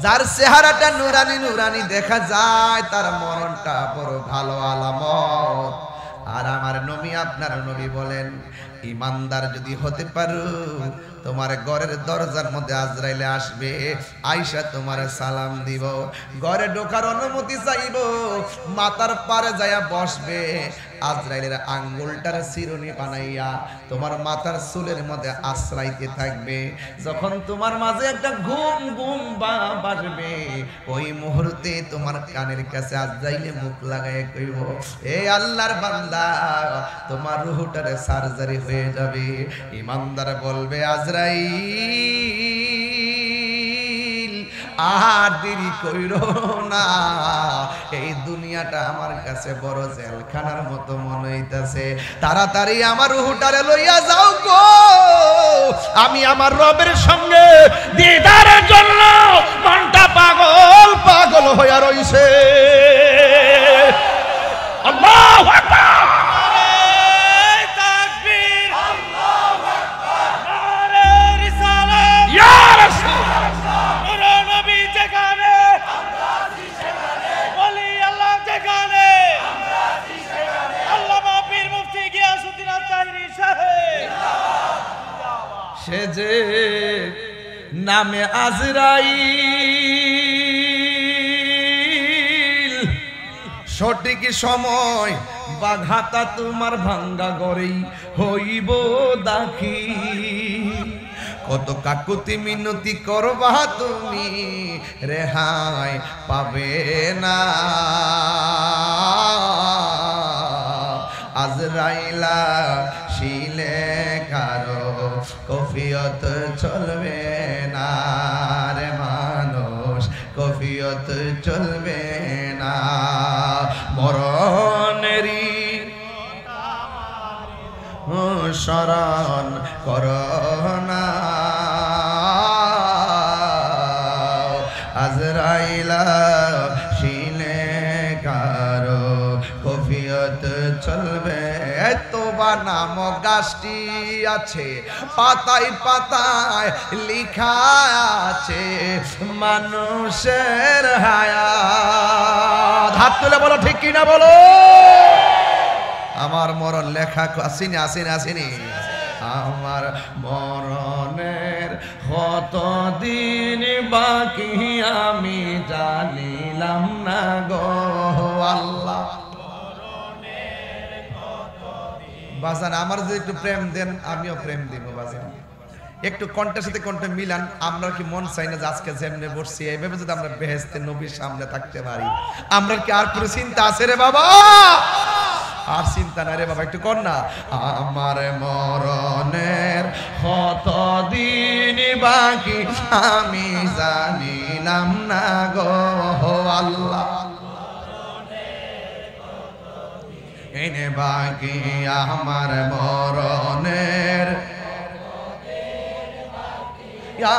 যার চেহারাটা নুরানি নুরানি দেখা যায় তার মরণটা বড় ভালো আলামত। আর আমার নবী, আপনার নবী বলেন, ইমানদার যদি হতে পারো, তোমার ঘরের দরজার মধ্যে আজরাইলে আসবে, আয়েশা তোমার সালাম দিব, ঘরে ঢোকার অনুমতি চাইব, মাথার পারে যায়া বসবে, আজরাইলের আঙ্গুলটার চিরুনি বানাইয়া তোমার মাথার চুলের মধ্যে আশ্রাইতে থাকবে। যখন তোমার মাঝে একটা ঘুম ঘুম ভাব আসবে, ওই মুহূর্তে তোমার কানের কাছে আজরাইলে মুখ লাগায় কইব, এ আল্লাহর বান্দা, তোমার রূহটারে সার্জারি হয়ে যাবে। ইমানদার বলবে, আজরাইল আর দেরি কইরো না, এই দুনিয়াটা আমার কাছে বড় জেলখানার মতো মনে হইতাছে, তাড়াতাড়ি আমার রূহটারে লইয়া যাও গো, আমি আমার রবের সঙ্গে দিদারের জন্য মনটা পাগল পাগল হইয়া রইছে। আল্লাহু সে যে নামে আজরাইল, সঠিক সময় বাঘাতা তোমার ভাঙ্গা গড়েই হইব দাখি। কত কাকুতি মিনতি করবা তুমি, রেহাই পাবে না। আজরাইলা শিলে কারো কফিয়ত চলবে না রে মানুষ, কফিয়ত চলবে না। মরণেরই শরণ করোনা, আজরাইলা শিলে কারো কফিয়ত চলবে। তোবা নাম গাছটি আছে, পাতায় পাতায় লিখা আছে মানুষের হায়াত। হাত তুলে বলো ঠিক কিনা বলো। আমার মরণ লেখা আসেনি আসেনি আসেনি। আমার মরণের কতদিন বাকি আমি জানিলাম না গো আল্লাহ। বাজান আমার যদি একটু প্রেম দেন আমিও প্রেম দিব বাজান। একটু কণ্ঠের সাথে কণ্ঠ মিলান। আমরা কি মন চাই না যে আজকে যেমনে বসছি এইভাবে যদি আমরা বেহেশতে নবীর সামনে থাকতে পারি? আমরা কি আর কোনো চিন্তা আছে রে বাবা? আর চিন্তা নাই রে বাবা, একটু কর না। আমার মরণের কতদিন বাকি আমি জানিলাম না গো আল্লাহ। এনে বাকি আমার মরণের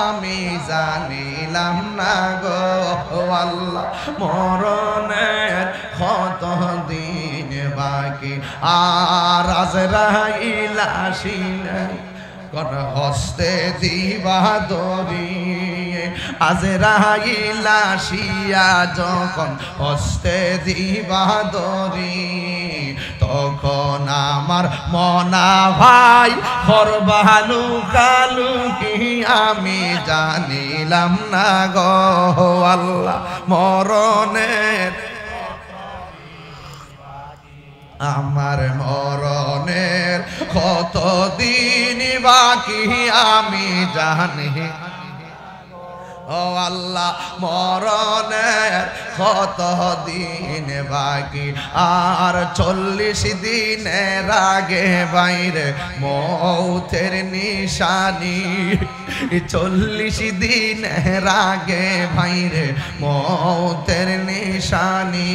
আমি জানিলাম না গো আল্লাহ। মরণের কতদিন বাকি আর আজরাইল আসিলেন কোন হস্তে দিবা দরি। আজরাইল আসিয়া যখন হস্তে দিবা দরি, তখন আমার মনা ভাই করবালু কালু কি আমি জানিলাম না গো আল্লাহ। মরণের আমার মরণের কতদিন বাকি আমি জানি ও আল্লাহ। মরণের কতদিন বাকি আর 40 দিনের আগে বাইরে মৌতের নিশানি। 40 দিনের আগে বাইরে মৌতের নিশানি।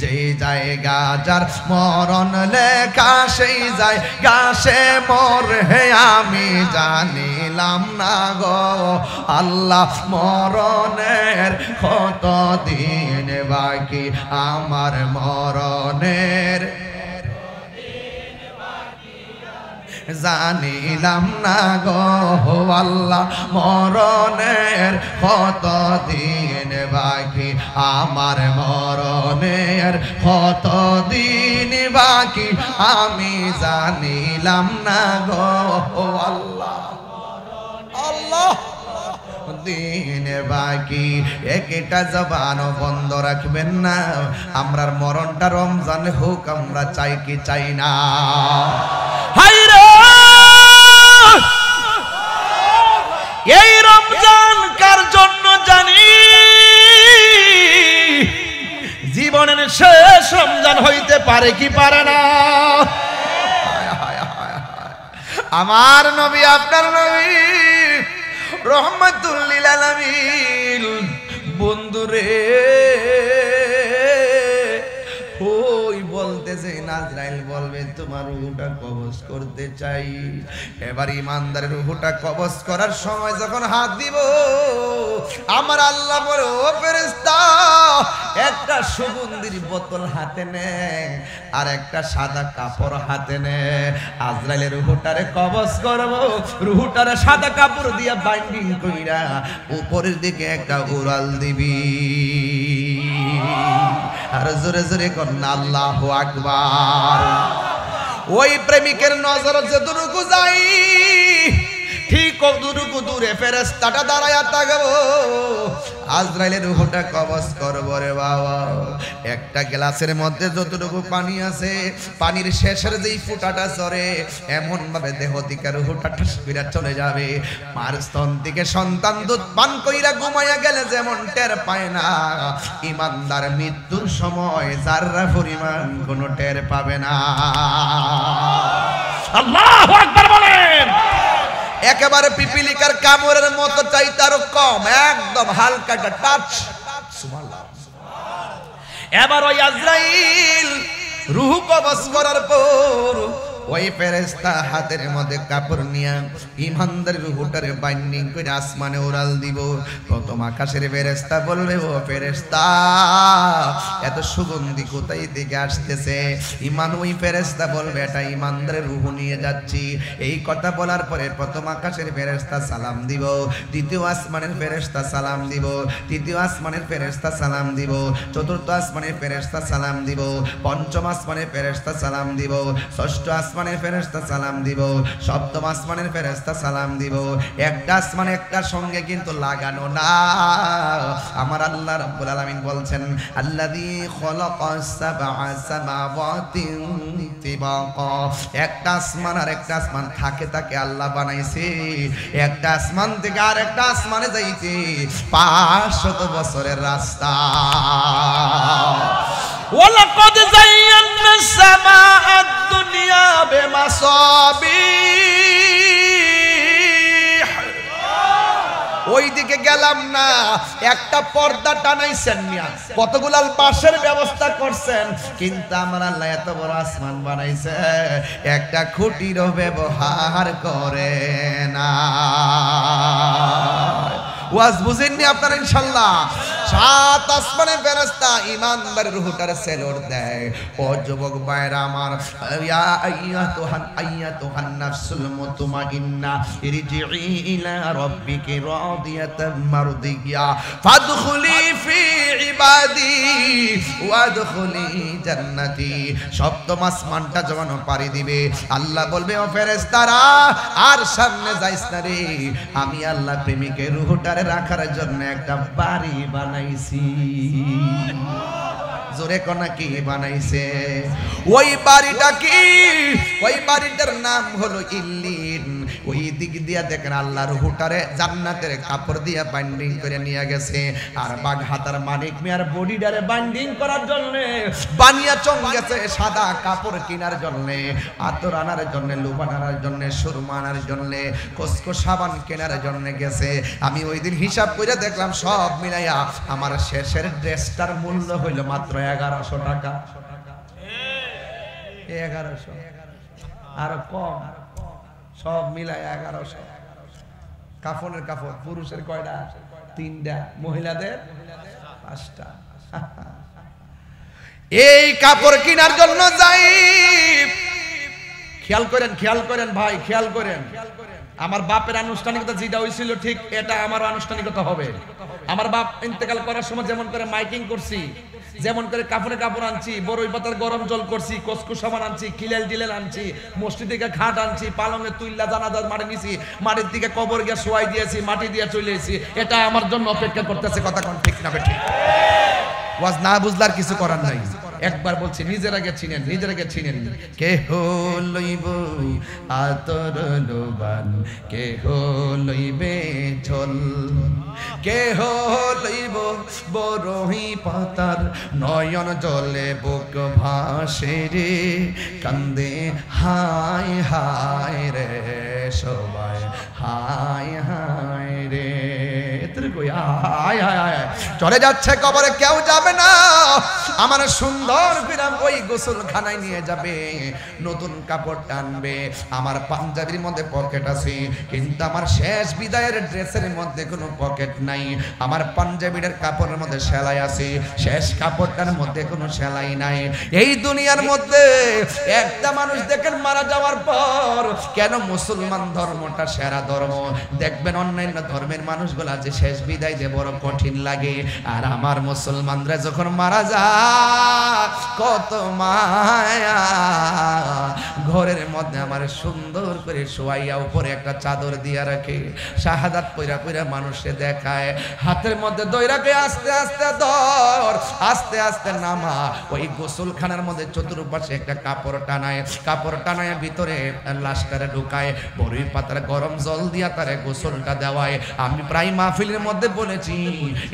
যেই জায়গা যার মরণ লেখা সেই জায়গা সে মরে আমি জানিলাম না গো আল্লাহ। মরণের কতদিন বাকি আমার মরণের জানিলাম না গো আল্লাহ। মরণের কতদিন বাকি আমার মরণের কতদিন বাকি আমি জানিলাম না গো আল্লাহ। আল্লাহ দিন বাকি একটা জবান বন্ধ রাখবেন না। আমরার মরণটা রমজান হোক আমরা চাই কি চাই না? হায়রে এই রমজান কার জন্য জানি? জীবনের শেষ রমজান হইতে পারে কি পারে না? আমার নবী আপনার নবী রহমাতুল লিল আলামিন বন্ধুরে ওই বলতেছে নাজরাইল বলবে তোমার রূহটা কবজ করতে চাই। এবার ইমানদারের রূহটা কবজ করার সময় যখন হাত দিব আমার আল্লাহ বলে ও ফেরেশতা একটা সুগন্ধির বোতল হাতে নে আর একটা সাদা কাপড় হাতে নে। আজরাইলের রূহটারে কবজ করব, রূহটারে সাদা কাপড় দিয়া বাইন্ডিং কইরা উপরের দিকে একটা উড়াল দিবি। আর জোরে জোরে কন্যা আল্লাহু আকবার। ওই প্রেমিকের নজর যতটুকু যাই ঠিক কতটুকু দূরে ফেরেশতাটা দাঁড়ায়া থাকবো, আজরাইলের রূহটা কবজ করবো রে বাবা। একটা গ্লাসের মধ্যে যতটুকু পানি আছে, পানির শেষের যেই ফুটাটা চড়ে এমন ভাবে দেহ থেকে রূহটা ঠাস করে চলে যাবে। মার স্তন থেকে সন্তান দুধ পান কইরা ঘুমাইয়া গেলে যেমন টের পায় না, ইমানদার মৃত্যুর সময় যাররা পরিমাণ কোনো টের পাবে না। আল্লাহু আকবার বলেন। একেবারে পিপিলিকার কামড়ের মতো চাইতে আরো কম, একদম হালকা একটা টাচ। সুবহানাল্লাহ। এবার ওই আজরাইল রূহ কবজ করার পর ওই ফেরেশতা হাতের মধ্যে কাপড় নিয়ে ইমানদার রূহটারে বাইন্ডিং করে আসমানে উড়াল দিব। প্রথম আকাশের ফেরেশতা বলবে, ও ফেরেশতা এত সুগন্ধি কোথায় থেকে আসতেছে? ইমান ওই ফেরেশতা বলবে, এটা ইমানদারের রূহ নিয়ে যাচ্ছি। এই কথা বলার পরে প্রথম আকাশের ফেরেশতা সালাম দিব, দ্বিতীয় আসমানের ফেরেশতা সালাম দিব, তৃতীয় আসমানের ফেরেশতা সালাম দিব, চতুর্থ আসমানের ফেরেশতা সালাম দিব, পঞ্চম আসমানের ফেরেশতা সালাম দিব, ষষ্ঠ আসমানের ফেরেশতা সালাম দিব, সপ্তম আসমানের ফেরেশতা সালাম দিব। একটা আসমান একটার সঙ্গে কিন্তু লাগানো না। আমার আল্লাহ রাব্বুল আলামিন বলছেন, আল্লাযী খালাকাস সাবআ সামাওয়াতিন তিবাকা। একটা আসমান আর একটা আসমান থাকে থাকে আল্লাহ বানাইছে। একটা আসমান থেকে আর একটা আসমানে যাইতে 500 বছরের রাস্তা। ওয়ালাকাদ যায়্যানা সামাআদ দুনিয়া বিমাসাবিহ। ওইদিকে গেলাম না, একটা পর্দা টানাইছেন মিয়া, কতগুলা বাঁশের ব্যবস্থা করছেন, কিন্তু আমার আল্লাহ এত বড় আসমান বানাইছে একটা খুঁটিরও ব্যবহার করে না। ওয়াজ বুঝেননি আপনারা ইনশাআল্লাহ? 7 আসমানে ফেরেশতা ইমানদারের রূহটারে সেলর দেয়। ও যুবক ভাইরা আমার, ইয়া আইয়াতুহান নাফসুল মুতমাইন্না ইরজিই ইলা রাব্বিকি রাদিয়াতাম মারদিয়া ফাদখুলি ফি ইবাদি ওয়াদখুলি জান্নাতি। সপ্তম আসমানটা যখন পাড়ি দিবে, আল্লাহ বলবে, ও ফেরেশতারা আর সামনে যাইস না রে, আমি আল্লাহ প্রেমিকের রূহটারে রাখার জন্য একটা বাড়ি বানাইছি। জোরে কোনা কি বানাইছে? ওই বাড়িটা কি? ওই বাড়িটার নাম হলো ইল্লিন। ওই দিক দিয়া দেখেন আল্লাহ রূহটারে জান্নাতের কাপড় দিয়া বাইন্ডিং করে নিয়ে গেছে। আর বাগহাতার মানিক মিয়ার বডিটারে বাইন্ডিং করার জন্য বানিয়া চং গেছে সাদা কাপড় কেনার জন্য, আতর আনার জন্য, লুবান আনার জন্য, সুরমা আনার জন্য, কসকো সাবান কেনার জন্য গেছে। আমি ওই দিন হিসাব করে দেখলাম সব মিলাইয়া আমার শেষের ড্রেসটার মূল্য হইল মাত্র 1100 টাকা। 1100 আর কম, সব মিলাই 1100। কাফনের কাপড় পুরুষের কয়টা? 3টা, মহিলাদের 5টা। এই কাপড় কেনার জন্য যাই। খেয়াল করেন ভাই, খেয়াল করেন। আমার বাপের আনুষ্ঠানিকতা যেটা হয়েছিল ঠিক এটা আমার আনুষ্ঠানিকতা হবে। আমার বাপ ইন্তেকাল করার সময় যেমন করে মাইকিং করছি, যেমন করে কাপড়ে কাপড় আনছি, বড়ই পাতার গরম জল করছি, কসকো সাবান আনছি, খিলেল টিলেল আনছি, মসজিদ থেকে খাট আনছি, পালঙে তুইল্লা জানাজার মাটি নিছি, মাটির দিকে কবর গিয়ে শোয়াই দিয়েছি, মাটি দিয়ে চলে এসেছি। এটা আমার জন্য অপেক্ষা করতেছে। কথা কোন ঠিক না বেঠিক? ওয়াজ না বুঝলার কিছু করার নাই। একবার বলছি, নিজের আগে চিনেন, নিজের আগে চিনেন। কেহ লইব আতর লোবান, কেহ লইবে ঝোল, কেহ লইব বরহি পাতার নয়ন জলে বুক ভাসে রে, কান্দে হায় হায় রে সবাই, হায় হায় রে। চলে যাচ্ছে কবরে, কেউ যাবে না। আমার সুন্দর বিরাম ওই গোসলখানায় নিয়ে যাবে, নতুন কাপড় টানবে। আমার পাঞ্জাবির মধ্যে পকেট আছে, কিন্তু আমার শেষ বিদায়ের ড্রেসের মধ্যে কোনো পকেট নাই। আমার পাঞ্জাবির কাপড়ের মধ্যে সেলাই আছে, শেষ কাপড়টার মধ্যে কোনো সেলাই নাই। এই দুনিয়ার মধ্যে একটা মানুষ দেখেন মারা যাওয়ার পর, কেন মুসলমান ধর্মটা সেরা ধর্ম। দেখবেন অন্যান্য ধর্মের মানুষগুলা যে শেষ বিদায় দিয়ে বড় কঠিন লাগে, আর আমার মুসলমানরা যখন মারা যায় কত মায়া ঘরের মধ্যে আমার সুন্দর করে শোয়াইয়া উপরে একটা চাদর দিয়া রাখে, শাহাদাত পইরা পইরা মানুষে দেখায়, হাতের মধ্যে দইরাকে আস্তে আস্তে ধর, আস্তে আস্তে নামা। ওই গোসলখানার মধ্যে চতুর্পাশে একটা কাপড় টানায়, কাপড় টানায় ভিতরে লাশটারে ঢুকায়, বড়ই পাতার গরম জল দিয়া তারে গোসলটা দেওয়ায়। আমি প্রায় মাহফিলের মধ্যে বলেছি,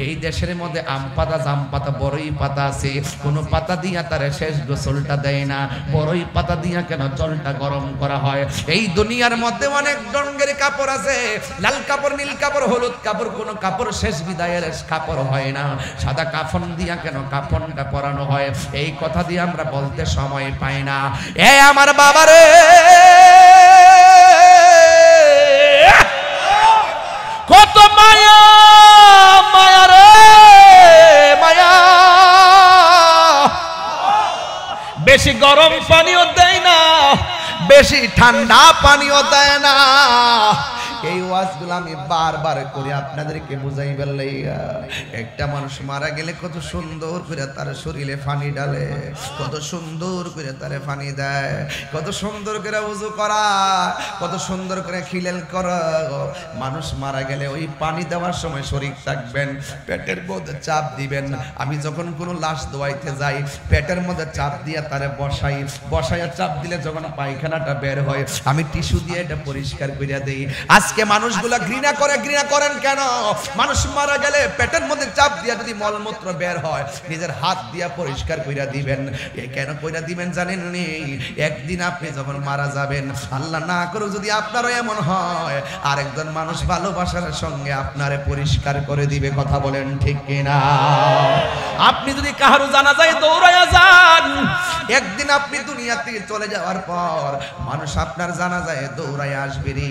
এই দেশের মধ্যে আম পাতা, জাম পাতা, বড়ই পাতা আছে, কোনো পাতা দিয়া তারে শেষ গোসলটা দেয় না, বড়ই পাতা দিয়া কেন জলটা গরম করা হয়। এই দুনিয়ার মধ্যে অনেক রঙের কাপড় আছে, লাল কাপড়, নীল কাপড়, হলুদ কাপড়, কোনো কাপড় শেষ বিদায়ের কাপড় হয় না। সাদা কাফন দিয়া কেন কাফনটা পরানো হয়, এই কথা দিয়ে আমরা বলতে সময় পাই না। এ আমার বাবারে, কত মায়া, মায়া রে মায়া, বেশি গরম পানিও দেয় না, বেশি ঠান্ডা পানিও দেয় না। এই ওয়াজগুলো আমি বারবার করে আপনাদেরকে বুঝাইবার লাইগা। একটা মানুষ মারা গেলে কত সুন্দর করে তার শরীরে পানি ডালে, কত সুন্দর করে তারে পানি দেয়, কত সুন্দর করে ওযু করা, কত সুন্দর করে খিলেল করা। মানুষ মারা গেলে ওই পানি দেওয়ার সময় শরীর থাকবেন, পেটের মধ্যে চাপ দিবেন। আমি যখন কোনো লাশ দোয়াইতে যাই, পেটের মধ্যে চাপ দিয়ে তারে বসাই, বসাইয়া চাপ দিলে যখন পায়খানাটা বের হয়, আমি টিস্যু দিয়ে এটা পরিষ্কার করে দেই। আজকে মানুষগুলা ঘৃণা করে, ঘৃণা করেন কেন? মানুষ মারা গেলে পেটের মধ্যে চাপ দিয়া যদি মলমূত্র বের হয়, নিজের হাত দিয়া পরিষ্কার কইরা দিবেন। এই কেন কইরা দিবেন জানেন নি? একদিন আপনি যখন মারা যাবেন, আল্লাহ না করুক যদি আপনারও এমন হয়, আরেকজন মানুষ ভালোবাসার সঙ্গে আপনারে পরিষ্কার করে দিবে। কথা বলেন ঠিক কিনা? আপনি যদি কাহারও জানাজায় দৌড়াইয়া যান, একদিন আপনি দুনিয়া থেকে চলে যাওয়ার পর মানুষ আপনার জানাজায় দৌড়াইয়া আসবে রে।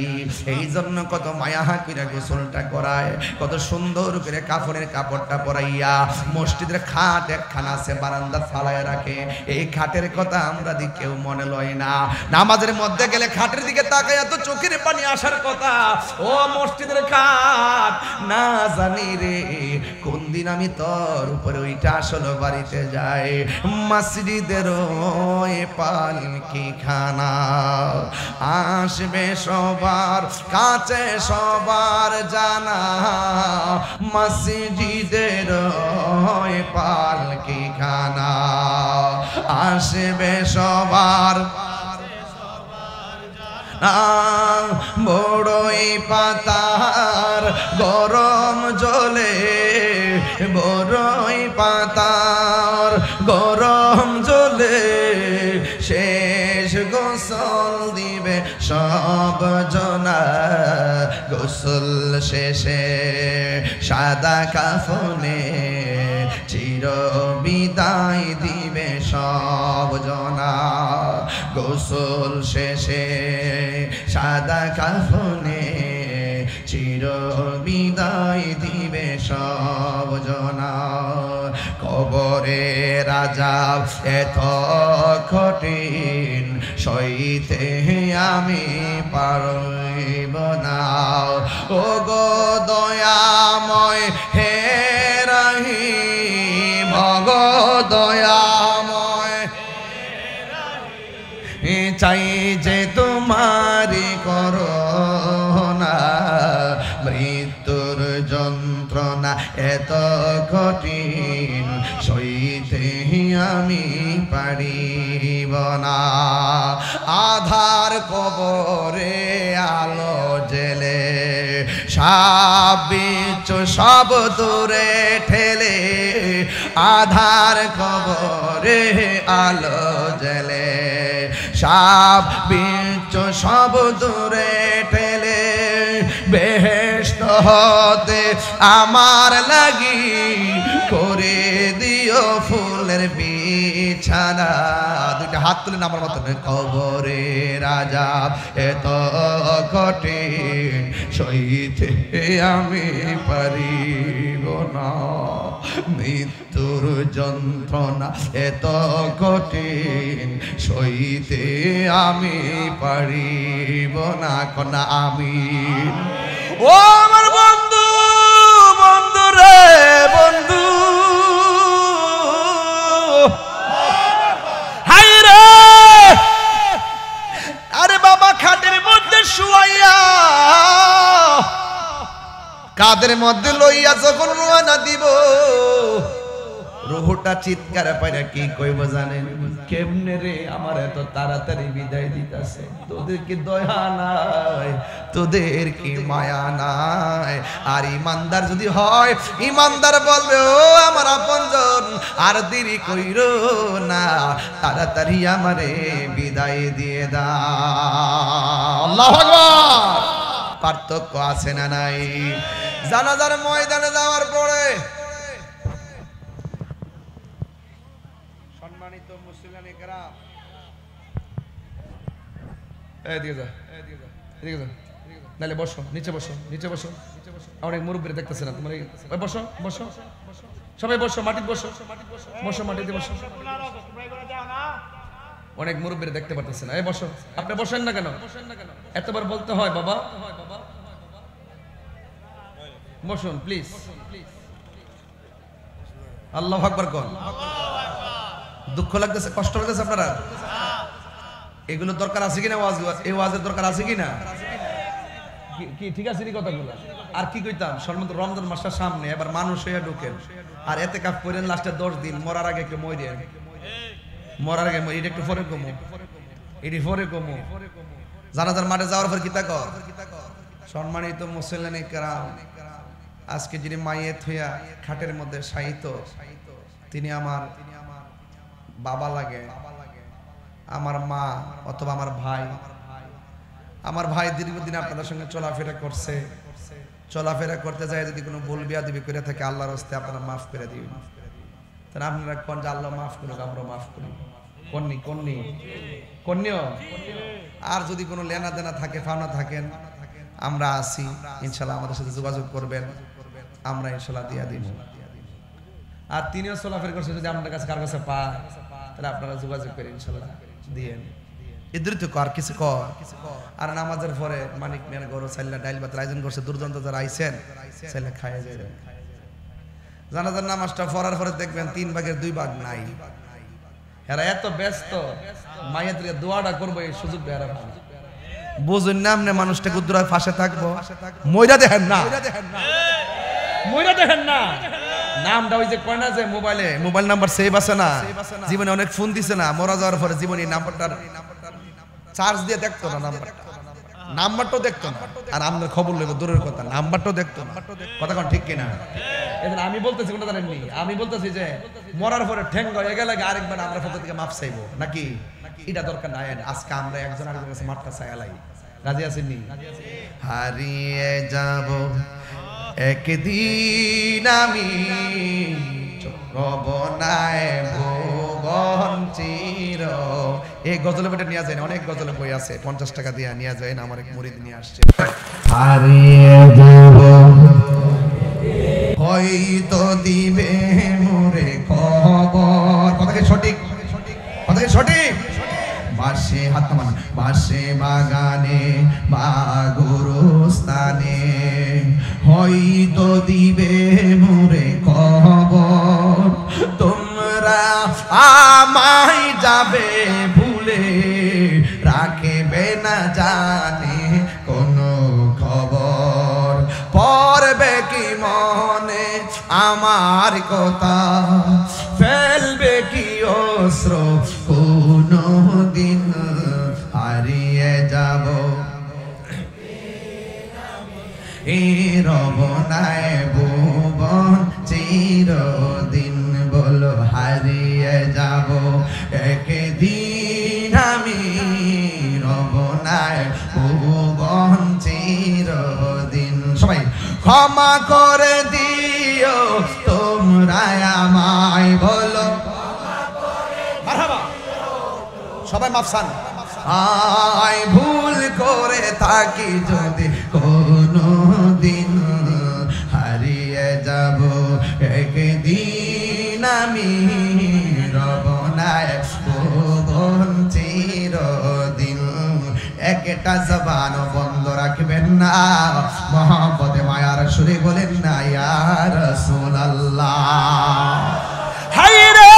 এই জন্য কত মায়া কইরা গোসলটা করায়, কত সুন্দর করে কাফনের কাপড়টা পরাইয়া, মসজিদের খাট একখানা আছে বারান্দা ফালায় রাখে, এই খাটের কথা আমরা দি কেউ মনে লয় না। নামাজের মধ্যে গেলে খাটের দিকে তাকাইয়া তো চোখের পানি আসার কথা। ও মসজিদের খাট, না জানি রে কোন দিন আমি তোর উপরে ওইটা আসলে বাড়িতে যাই। মসজিদের ওই পালকি খানা আসবে সবার কাছে, সবার জানা, মসজিদের ওই পালকি খানা আসবে সবার। বড়ই পাতার গরম জলে, বড়ই পাতার গরম জলে শেষ গোসল দিবে সব জনা। গোসল শেষে সাদা কাফনে চির বিদায় দিবে সব জনা। গোসল শেষে সাদা কাফনে চির বিদায় দিবে সব জনা। কবরে রাজা এত কঠিন সইতে আমি পারব না। ও গো দয়াময় হে রহিম, ভগ দয়াময় চাই যে তোমারি করুণা। মৃত্যুর যন্ত্রণা এত কঠিন সইতে আমি পারিব না। আধার কবরে আলো জেলে, সাপ বিচ্ছু সব দূরে ঠেলে। আধার কবরে আলো জেলে, সাপ বিচ্ছু সব দূরে ঠেলে। বেহেশত হতে আমার লাগি করে দিও ফুলের বিছানা। দুইটা হাত তুলে আমার মতো। কবরে রাজা এত কঠিন সইতে আমি পারিব না। মৃত্যুর যন্ত্রণা এত কঠিন সইতে আমি পারিব না। কনা আমিন। ও আমার বন্ধু, বন্ধু রে বন্ধু, হাই রে কাদের মধ্যে লইয়া যখন রওনা দিব রুহটা চিৎকার পাইরা কি কইব জানেন? কেমনে রে আমার এত তাড়াতাড়ি বিদায় দিতাছে, তোদের কি দয়া নাই, তোদের কি মায়া নাই? আর ইমানদার যদি হয়, ইমানদার বলবে ও আমার আপনজন আর দেরি কইরো না, তাড়াতাড়ি আমারে বিদায় দিয়ে দাও। আল্লাহু আকবার। পার্থক্য আছে না নাই? জানাজার ময়দানে যাওয়ার পরে সম্মানিত মুসলিম কেরাম, এদিকে যা, এদিকে যা, নালে বসো, নিচে বসো, নিচে বসো। অনেক মুরব্বীরা দেখতেছে না তোমার, বসো বসো, সবাই বসো, মাটিতে বসো, বসো মাটিতে বসো। অনেক মুরব্বীরা দেখতে পারতেছে না, এই বসো। আপনি বসেন না কেন? এতবার বলতে হয় বাবা? বসুন প্লিজ। আল্লাহু আকবার কোন। দুঃখ লাগতেছে, কষ্ট লাগতেছে আপনারা? এগুলো দরকার আছে কিনা? ওয়াজ, এই ওয়াজের দরকার আছে কিনা? কি ঠিক আছে নি কথাগুলো? আর কি কইতাম, সর্বন্ত রমজান মাসের সামনে এবার মানুষ হইয়া ঢুকেন আর এতেকাফ করেন লাস্টে 10 দিন, মরার আগে একটু মইরেন, মরার আগে এটা একটু পরে কমো, এটি পরে কমো। জানাজার মাঠে যাওয়ার পর কিতা কর? সম্মানিত মুসলিম কেরাম, আজকে যিনি মাইয়েত হইয়া খাটের মধ্যে শায়িত, তিনি আমার বাবা লাগে, আমার মা অথবা আমার ভাই। আমার ভাই দীর্ঘদিন আপনাদের সঙ্গে চলাফেরা করছে, চলাফেরা করতে যায় যদি কোনো ভুল বিয়াদবি করে থাকে আল্লাহর রাস্তায় আপনারা মাফ করে দিবেন। তাহলে আপনারা কোন যে আল্লাহ মাফ করুক, আমরা মাফ করি। কন্নি কন্নি কন্যা। আর যদি কোনো লেনা দেনা থাকে, ফাওনা থাকেন, আমরা আছি ইনশাল্লাহ, আমাদের সাথে যোগাযোগ করবেন, আমরা ইনশাল্লাহ দিয়া দিব। আর তিনিও চলাফেরা করছে, যদি আপনার কাছে কার কাছে পায় তাহলে আপনারা যোগাযোগ করে ইনশাল্লাহ দিয়েন। এদের তো আর কিছু কর। আর নামাজের পরে মানিক মিয়ার গরু চাইলা ডাইল ভাতের আয়োজন করছে, দুর্দান্ত যারা আইছেন চাইলে খাইয়ে যাবেন। জানাজার নামাজটা পড়ার পরে দেখবেন 3 ভাগের 2 ভাগ নাই। এরা এত ব্যস্ত, মায়ের দিকে দোয়াটা করবো এই সুযোগ বেড়া বুঝুন না। আপনি মানুষটাকে উদ্ধার ফাঁসে থাকবো, মইরা দেখেন না, মইরা দেখেন না। নামটা ওই যে কয় না যে মোবাইলে মোবাইল নাম্বার সেভ আছে না, জীবনে অনেক ফোন দিছে না, মরা যাওয়ার পরে জীবনে নাম্বারটা চার্জ দিয়ে দেখতো না, নাম্বারটাও দেখতো না। আর আমাদের খবর লইব দূরের কথা, নাম্বারটাও দেখতো না। কথা কোন ঠিক কিনা? এদের আমি বলতেছি কোনটা জানেননি, আমি বলতেছি যে মরার পরে ঠ্যাং হয়ে গেলে আরেকবার আমরা পক্ষ থেকে মাফ চাইবো নাকি? এটা দরকার নাই। আজকে আমরা একজন আরেকজনের কাছে মাফটা চাইলাই। রাজি আছেন নি? হারিয়ে যাব একদিন আমি চক্রবনায় ভুবন চির। এই গজলের বইটা নিয়ে যায় না, অনেক গজলের বই আছে, 50 টাকা দিয়ে নিয়ে যায় না। আমার এক মুরিদ নিয়ে আসছে। হারিয়ে যাব হয়তো দিবে মোরে খবর। কথা কি সঠিক? কথা কি সঠিক? বাসে হাত মান, বাসে বাগানে বা গুরুস্থানে হয়তো দিবে মোরে খবর। তোমরা আমায় যাবে ভুলে, রাখবে না জানে কোনো খবর। পড়বে কি মনে আমার কথা, ফেলবে কি অস্ত্র কোনো দিন। হারিয়ে যাব এই রবনায় ভুবন চিরদিন। বলো হারিয়ে যাব একদিন আমি রবনায় ভুবন চিরদিন। সবাই ক্ষমা করে দিও তোমরা আমায়, বলো মারহাবা। সবাই মাফসান। আয় ভুল করে থাকি যদি কোনো দিন, হারিয়ে যাব একদিন আমি রবনায় ভুবন চিরদিন। একটা জবান বন্ধ রাখবেন না, মোহাম্মদে মায়ার সুরে বলেন না ইয়া রাসূলুল্লাহ। হায়রে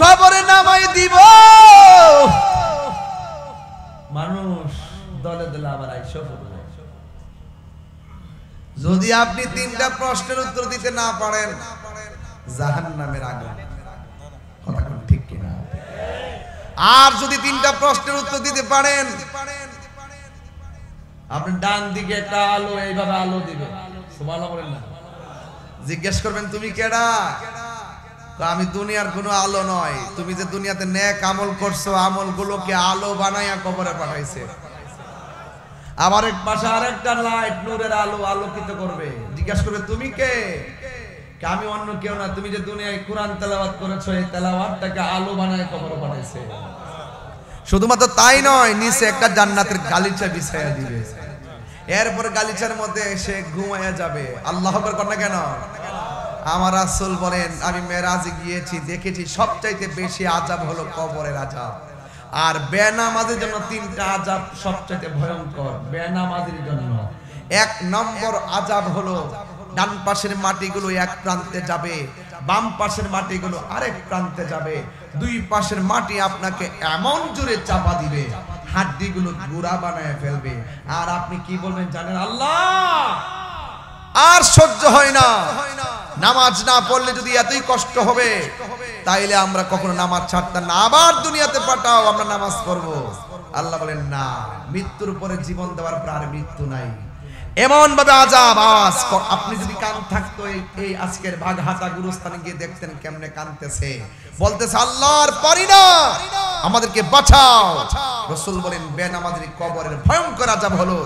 কবরে নামাই দিব, মানুষ দলে দলে আবার আইসা পড়বে। যদি আপনি 3টা প্রশ্নের উত্তর দিতে না পারেন জাহান্নামের আগুন। কথা কোন ঠিক কিনা? আর যদি 3টা প্রশ্নের উত্তর দিতে পারেন, আপনি ডান দিকে একটা আলো এইভাবে আলো দিবে, সুবহানাল্লাহ বলেন না। জিজ্ঞেস করবেন তুমি কেডা? আমি দুনিয়ার কোনো আলো নয়, তুমি যে দুনিয়াতে নেক আমল করছো আমলগুলোকে আলো বানাইয়া কবরে পাঠাইছে। আবার এক পাশে আরেকটা লাইট নূরের আলো আলোকিত করবে। জিজ্ঞাসা করবে তুমি কে? আমি অন্য কেউ না, তুমি যে দুনিয়ায় কোরআন তেলাওয়াত করেছো এই তেলাওয়াতটাকে আলো বানায় কবরে পাঠাইছে। শুধুমাত্র তাই নয়, নিচে একটা জান্নাতের গালিচা বিছাইয়া দিবে। এরপর গালিচার মধ্যে এসে ঘুমাইয়া যাবে। আল্লাহু আকবার কর না কেন? আমার রাসূল বলেন আমি মেরাজে গিয়েছি, দেখেছি সবচাইতে বেশি আযাব হলো কবরের আযাব। আর বেনামাজের জন্য 3টা আযাব সবচাইতে ভয়ঙ্কর। বেনামাজের জন্য 1 নম্বর আযাব হলো ডান পাশের মাটিগুলো এক প্রান্তে যাবে, বাম পাশের মাটিগুলো আরেক প্রান্তে যাবে। 2 পাশের মাটি আপনাকে এমন জোরে চাপা দিবে হাড্ডিগুলো গুঁড়া বানায় ফেলবে। আর আপনি কি বলবেন জানেন? আল্লাহ আর সহ্য হয় না, নামাজ না পড়লে যদি এতই কষ্ট হবে তাইলে আমরা কখনো নামাজ ছাড়তাম না, আবার দুনিয়াতে পাঠাও আমরা নামাজ পড়ব। আল্লাহ বলেন না, মৃত্যুর পরে জীবন দেওয়ার পর আর মৃত্যু নাই। এমন ভাবে আযাব। আপনি যদি কান থাকতো এই আজকের বাঘহাটা গুরুস্থানে গিয়ে দেখতেন কেমনে কানতেছে, বলতেছে আল্লাহর পারি না, আমাদেরকে বাঁচাও। রাসূল বলেন বেনামাজের কবরের ভয়ঙ্কর আযাব হলো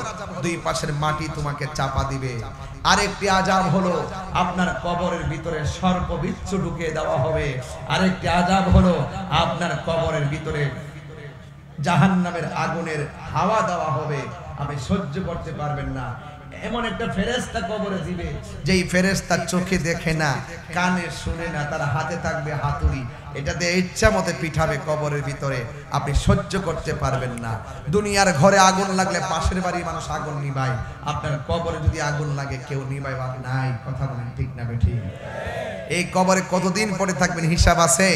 2 পাশের মাটি তোমাকে চাপা দিবে। আরেকটি আযাব হলো আপনার কবরের ভিতরে সর্প বিচ্ছু ঢুকিয়ে দেওয়া হবে। আরেকটি আযাব হলো আপনার কবরের ভিতরে জাহান্নামের আগুনের হাওয়া দেওয়া হবে, আপনি সহ্য করতে পারবেন না। এমন একটা ফেরেশতা কবরে দিবে যেই ফেরেশতা চোখে দেখে না, কানে শুনে না, তার হাতে থাকবে হাতুড়ি, এটা দিয়ে ইচ্ছা মতে পিঠাবে কবরের ভিতরে, আপনি সহ্য করতে পারবেন না। দুনিয়ার ঘরে আগুন লাগলে পাশের বাড়ির মানুষ আগুন নিভায়, আপনার কবরে যদি আগুন লাগে কেউ নিভাইবার নাই। কথা বলেন ঠিক না বেঠিক? এই কবরে কতদিন পরে থাকবেন হিসাব আছে।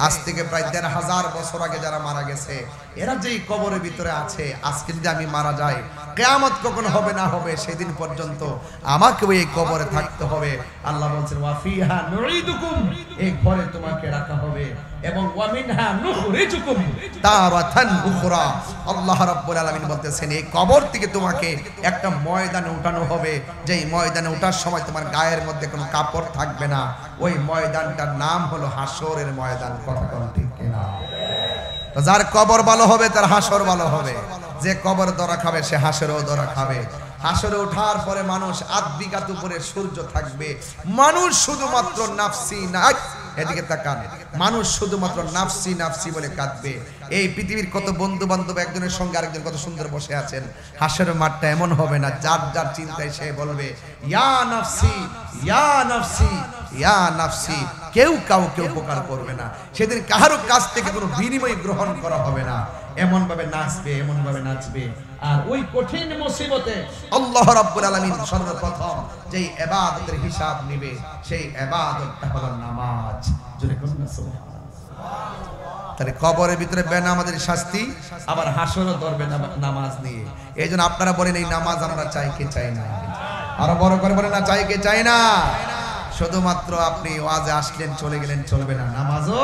আজ থেকে প্রায় ১৫০০ বছর আগে যারা মারা গেছে এরা যেই কবরের ভিতরে আছে, আজকে যদি আমি মারা যাই কিয়ামত কখন হবে না হবে সেদিন পর্যন্ত আমাকেও এই কবরে থাকতে হবে। আল্লাহ বলছেন ওয়া ফিহা নুঈদুকুম, এই ঘরে তোমাকে রাখা হবে, এবং ওয়া মিনহা নুখরিজুকুম তারাতান উখরা। আল্লাহ রাব্বুল আলামিন বলতেছেন এই কবর থেকে তোমাকে একটা ময়দানে উঠানো হবে, যেই ময়দানে ওঠার সময় তোমার গায়ের মধ্যে কোনো কাপড় থাকবে না। ওই ময়দানটার নাম হলো হাসরের ময়দান। কথা বল ঠিক কিনা? তো যার কবর ভালো হবে তার হাসর ভালো হবে, যে কবর দরা খাবে সে হাসরেও দরা খাবে। হাসরে ওঠার পরে মানুষ ৮ বিঘাত উপরে সূর্য থাকবে, মানুষ শুধুমাত্র নাফসি না, এদিকে তাকান, মানুষ শুধুমাত্র নাফসি নাফসি বলে কাঁদবে। এই পৃথিবীর কত বন্ধু বান্ধব একজনের সঙ্গে আরেকজন কত সুন্দর বসে আছেন, হাসরের মাঠটা এমন হবে না, যার যার চিন্তায় সে বলবে ইয়া নাফসি ইয়া নাফসি ইয়া নাফসি, কেউ কাউকে উপকার করবে না। সেদিন কারো কাছ থেকে কোনো বিনিময় গ্রহণ করা হবে না। এমন ভাবে নাচবে, এমন ভাবে নাচবে। আর ওই কঠিন মুসিবতে আল্লাহ রাব্বুল আলামিন সর্বপ্রথম যেই ইবাদতের হিসাব নেবে সেই ইবাদতটা হলো নামাজ। জোরে বলুন না সুবহানাল্লাহ। তাহলে কবরের ভিতরে বেনামাজের শাস্তি, আবার হাসরও ধরবে নামাজ নিয়ে। এইজন্য আপনারা বলেন এই নামাজ আমরা চাই কি চাই না? আরো বড় করে বলেন না চাই কি চাই না? শুধুমাত্র আপনি ওয়াজে আসলেন চলে গেলেন চলবে না, নামাজও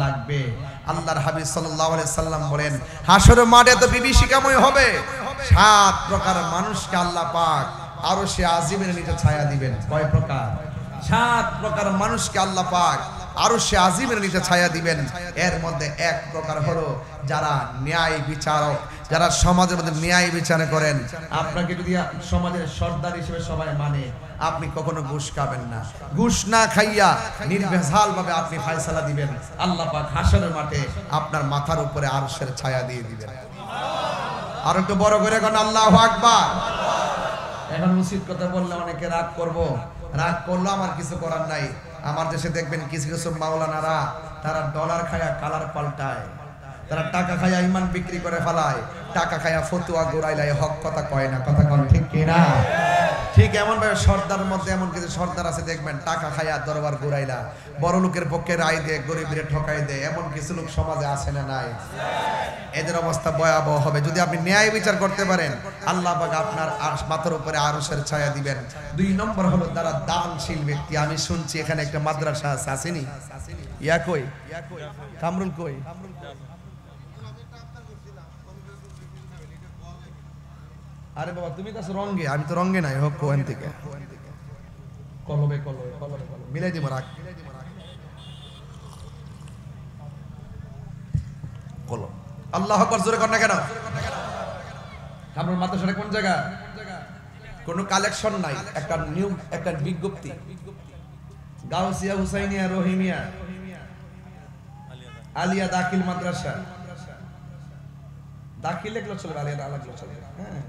লাগবে। আল্লাহর হাবিব সাল্লাল্লাহু আলাইহি সাল্লাম বলেন হাসরের মাঠে তো বিভীষিকাময় হবে, 7 প্রকার মানুষকে আল্লাহ পাক আরশে আজিমের নিচে ছায়া দিবেন। কয় প্রকার? 7 প্রকার মানুষকে আল্লাহ পাক আরশে আজিমের নিচে ছায়া দিবেন। এর মধ্যে 1 প্রকার হলো যারা ন্যায় বিচারক, যারা সমাজের মধ্যে ন্যায় বিচার করেন। আপনাকে যদি সমাজের সর্দার হিসেবে সবাই মানে, আপনি কখনো ঘুষ খাবেন না, ঘুষ না খাইয়া নির্ভেজাল ভাবে আপনি ফয়সালা দিবেন, আল্লাহ পাক হাসরের মাঠে আপনার মাথার উপরে আরশের ছায়া দিয়ে দিবেন। আর একটু বড় করে কোন আল্লাহু আকবার। এখন উচিত কথা বললে অনেকে রাগ করব, রাগ করলো আমার কিছু করার নাই। আমার দেশে দেখবেন কিছু কিছু মাওলানারা তারা ডলার খায়া কালার পাল্টায়, তারা টাকা খায়া ইমান বিক্রি করে ফেলায়, টাকা খায়া ফতুয়া গোড়াইলায়, হক কথা কয় না। কথা কোন ঠিক কিনা? ঠিক এমন ভাবে সর্দার মধ্যে এমন কিছু সর্দার আছে দেখবেন টাকা খায়া দরবার ঘুরাইলা বড় লোকের পক্ষে রায় দেয় গরিবের ঠকাই দেয় এমন কিছু লোক সমাজে আছে না নাই এদের অবস্থা ভয়াবহ হবে যদি আপনি ন্যায় বিচার করতে পারেন আল্লাহ পাক আপনার মাথার উপরে আরশের ছায়া দিবেন 2 নম্বর হলো যারা দানশীল ব্যক্তি আমি শুনছি এখানে একটা মাদ্রাসা আছে আসেনি ইয়া কই কামরুল কই আরে বাবা তুমি তো রঙে আমি তো রঙে নাই হোক কোন থেকে কলবে মিলাই দিব রাখ কলম আল্লাহু আকবার জোরে কর না কেন কামরুল মাদ্রাসা কোন জায়গা কোনো কালেকশন নাই একটা বিজ্ঞপ্তি গাউসিয়া হুসাইনিয়া রহিমিয়া আলিয়া দাখিল মাদ্রাসা দাখিল লিখলে চলবে আলিয়া লাগলে চলবে হ্যাঁ